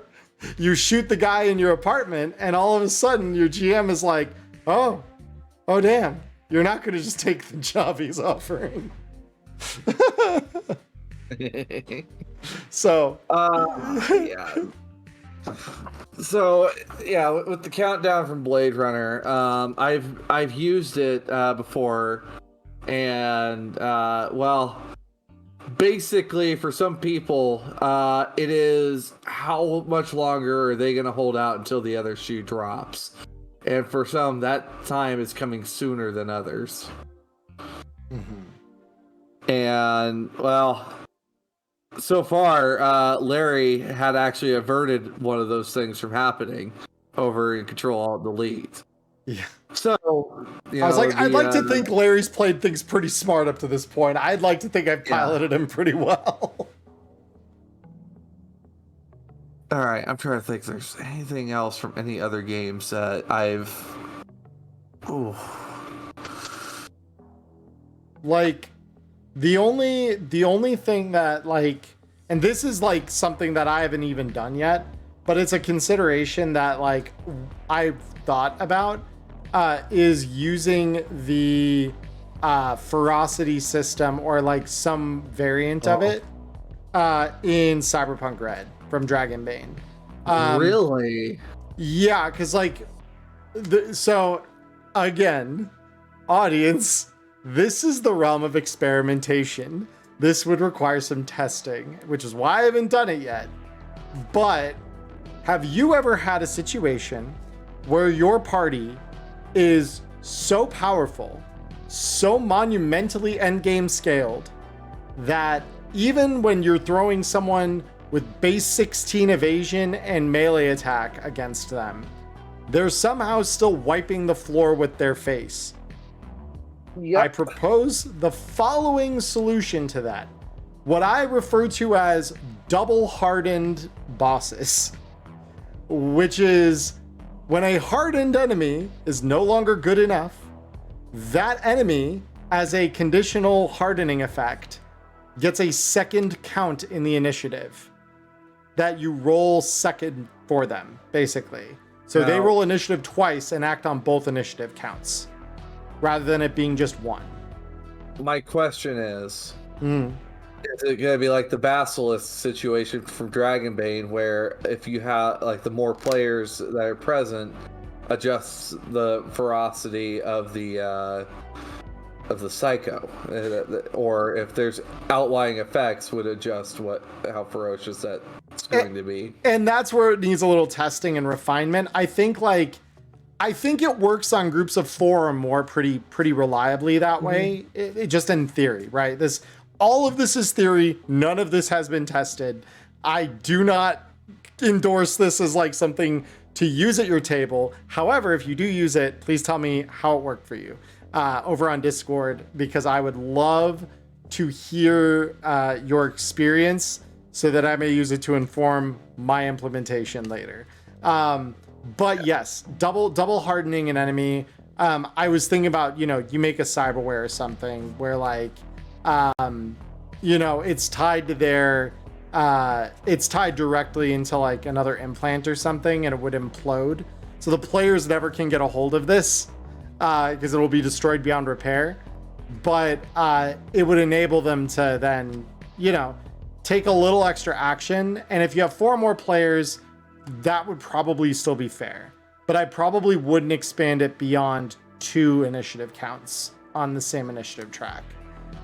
you shoot the guy in your apartment and all of a sudden your GM is like, oh damn, you're not going to just take the job he's offering. So with the countdown from Blade Runner, I've used it before, and well, basically for some people it is how much longer are they going to hold out until the other shoe drops, and for some that time is coming sooner than others. And well, so far Larry had actually averted one of those things from happening over in Control-Alt-Delete. Yeah. So, you know, I was like, I'd like to think Larry's played things pretty smart up to this point. I'd like to think I've piloted him pretty well. All right, I'm trying to think if there's anything else from any other games that I've... Ooh. Like, the only thing that, like... And this is, like, something that I haven't even done yet, but it's a consideration that, like, I've thought about, is using the ferocity system or, like, some variant of it in Cyberpunk Red from Dragonbane. Really? Yeah, because, like, so, again, audience, this is the realm of experimentation. This would require some testing, which is why I haven't done it yet. But have you ever had a situation where your party is so powerful, so monumentally endgame scaled, that even when you're throwing someone with base 16 evasion and melee attack against them, they're somehow still wiping the floor with their face? Yep. I propose the following solution to that. What I refer to as double hardened bosses, which is when a hardened enemy is no longer good enough, that enemy, as a conditional hardening effect, gets a second count in the initiative that you roll second for them, basically. So they roll initiative twice and act on both initiative counts, rather than it being just one. My question is it going to be like the Basilisk situation from Dragonbane, where if you have, like, the more players that are present, adjusts the ferocity of the psycho, or if there's outlying effects, would adjust how ferocious that's going to be. And that's where it needs a little testing and refinement. I think it works on groups of 4 or more pretty reliably that way. It just in theory, right? All of this is theory. None of this has been tested. I do not endorse this as like something to use at your table. However, if you do use it, please tell me how it worked for you over on Discord, because I would love to hear your experience so that I may use it to inform my implementation later. But yes, double hardening an enemy. I was thinking about, you make a cyberware or something where, like, it's tied to their, it's tied directly into like another implant or something, and it would implode. So the players never can get a hold of this because it will be destroyed beyond repair. But it would enable them to then, take a little extra action. And if you have 4 more players, that would probably still be fair. But I probably wouldn't expand it beyond 2 initiative counts on the same initiative track.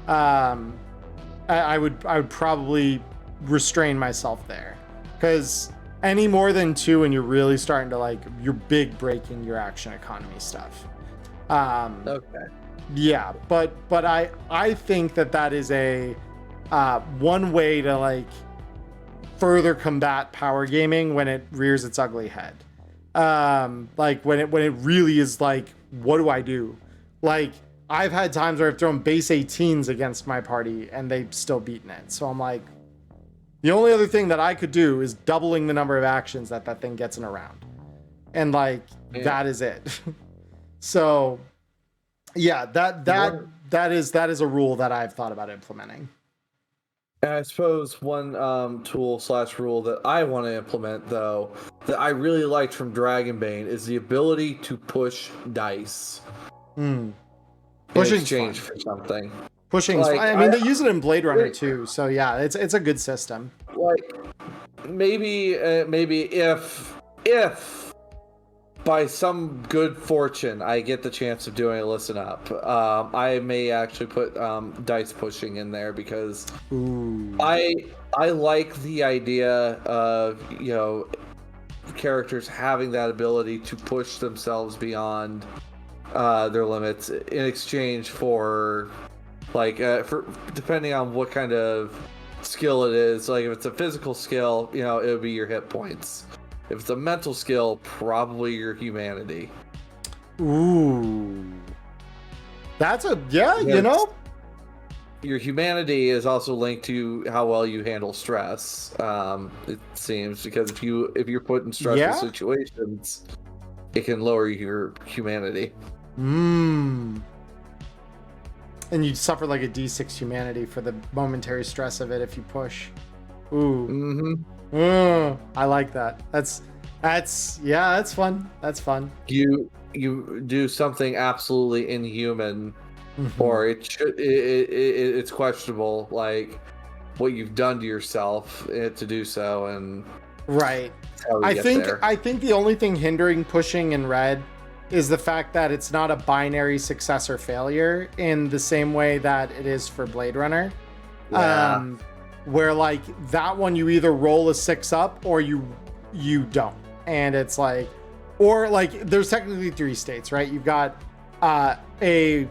I would probably restrain myself there, because any more than 2 and you're really starting to, like, you're big breaking your action economy stuff. Okay. Yeah, but I think that is a one way to, like, further combat power gaming when it rears its ugly head. Like when it really is like, what do I do? Like, I've had times where I've thrown base 18s against my party and they've still beaten it. So I'm like, the only other thing that I could do is doubling the number of actions that thing gets in a round. And like, that is it. So yeah, that is a rule that I've thought about implementing. And I suppose one tool/rule that I want to implement, though, that I really liked from Dragonbane is the ability to push dice. Pushing's in exchange fun. For something. Pushing's fun. I mean, they use it in Blade Runner too, so yeah, it's a good system. Like, maybe if by some good fortune I get the chance of doing a listen up, I may actually put dice pushing in there, because I like the idea of, characters having that ability to push themselves beyond their limits in exchange for, like, for depending on what kind of skill it is. Like, if it's a physical skill, it would be your hit points. If it's a mental skill, probably your humanity. Ooh. That's Your humanity is also linked to how well you handle stress, it seems, because if you're put in stressful situations, it can lower your humanity. And you suffer like a D6 humanity for the momentary stress of it if you push. Ooh. I like that. That's fun. That's fun. You do something absolutely inhuman, or it's questionable, like what you've done to yourself to do so, and right. I think the only thing hindering pushing in Red is the fact that it's not a binary success or failure in the same way that it is for Blade Runner. Yeah. Where like that one, you either roll a 6 up or you don't. And it's like, or like there's technically 3 states, right? You've got a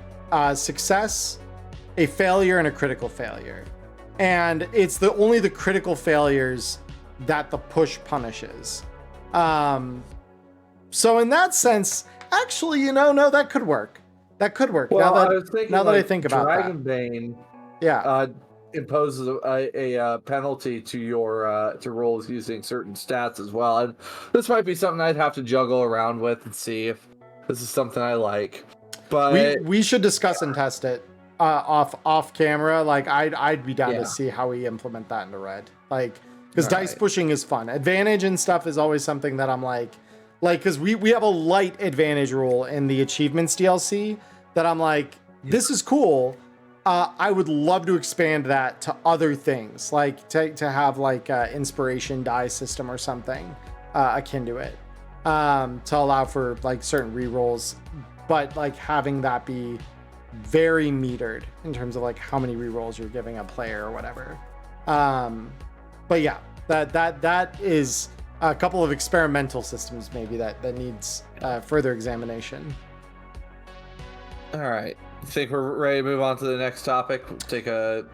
success, a failure, and a critical failure. And it's only the critical failures that the push punishes. So in that sense, actually, no, that could work. That could work. Well, now I was thinking, that like, I think about Dragonbane, yeah, imposes a penalty to your to rolls using certain stats as well. And this might be something I'd have to juggle around with and see if this is something I like. But we should discuss and test it off camera. Like I'd be down to see how we implement that into Red. Like because dice pushing is fun. Advantage and stuff is always something that I'm like because we have a light advantage rule in the achievements DLC that I'm like, this is cool. I would love to expand that to other things, like to have like inspiration die system or something akin to it, to allow for like certain rerolls, but like having that be very metered in terms of like how many rerolls you're giving a player or whatever. But yeah, that is a couple of experimental systems maybe that needs further examination. All right. I think we're ready to move on to the next topic. We'll take a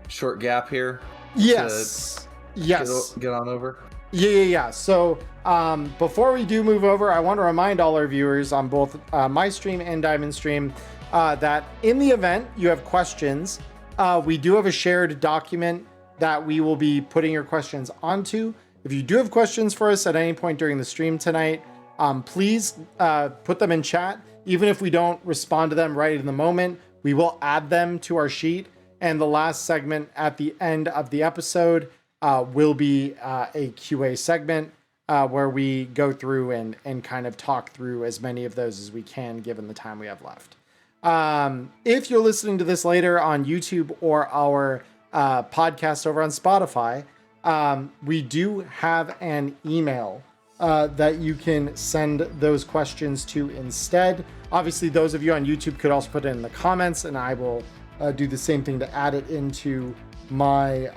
short gap here. Yes. Get on over. Yeah. So before we do move over, I want to remind all our viewers on both my stream and Diamond stream that in the event you have questions, we do have a shared document that we will be putting your questions onto. If you do have questions for us at any point during the stream tonight, please put them in chat. Even if we don't respond to them right in the moment, we will add them to our sheet. And the last segment at the end of the episode will be a QA segment where we go through and kind of talk through as many of those as we can given the time we have left. If you're listening to this later on YouTube or our podcast over on Spotify, we do have an email that you can send those questions to instead. Obviously, those of you on YouTube could also put it in the comments, and I will do the same thing to add it into my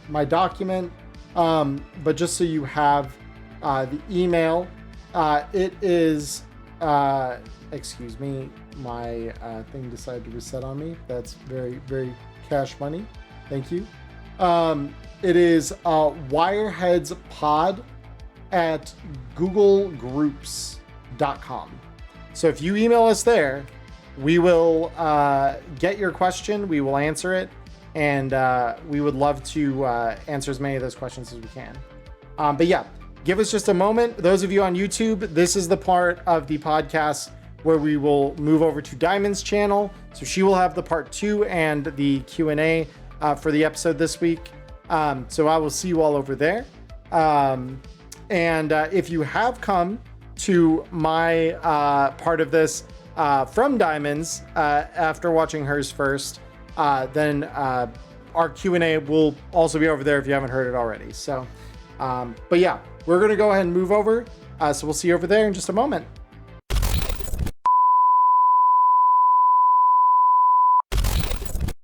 my document. But just so you have the email, it is excuse me, my thing decided to reset on me. That's very, very cash money. Thank you. It is wireheadspod@googlegroups.com. So if you email us there, we will get your question, we will answer it, and we would love to answer as many of those questions as we can. But yeah, give us just a moment. Those of you on YouTube, this is the part of the podcast where we will move over to Diamond's channel. So she will have the part 2 and the Q&A for the episode this week. So I will see you all over there. And if you have come to my part of this from Diamond's after watching hers first, then our Q&A will also be over there if you haven't heard it already. So, but yeah, we're going to go ahead and move over. So we'll see you over there in just a moment.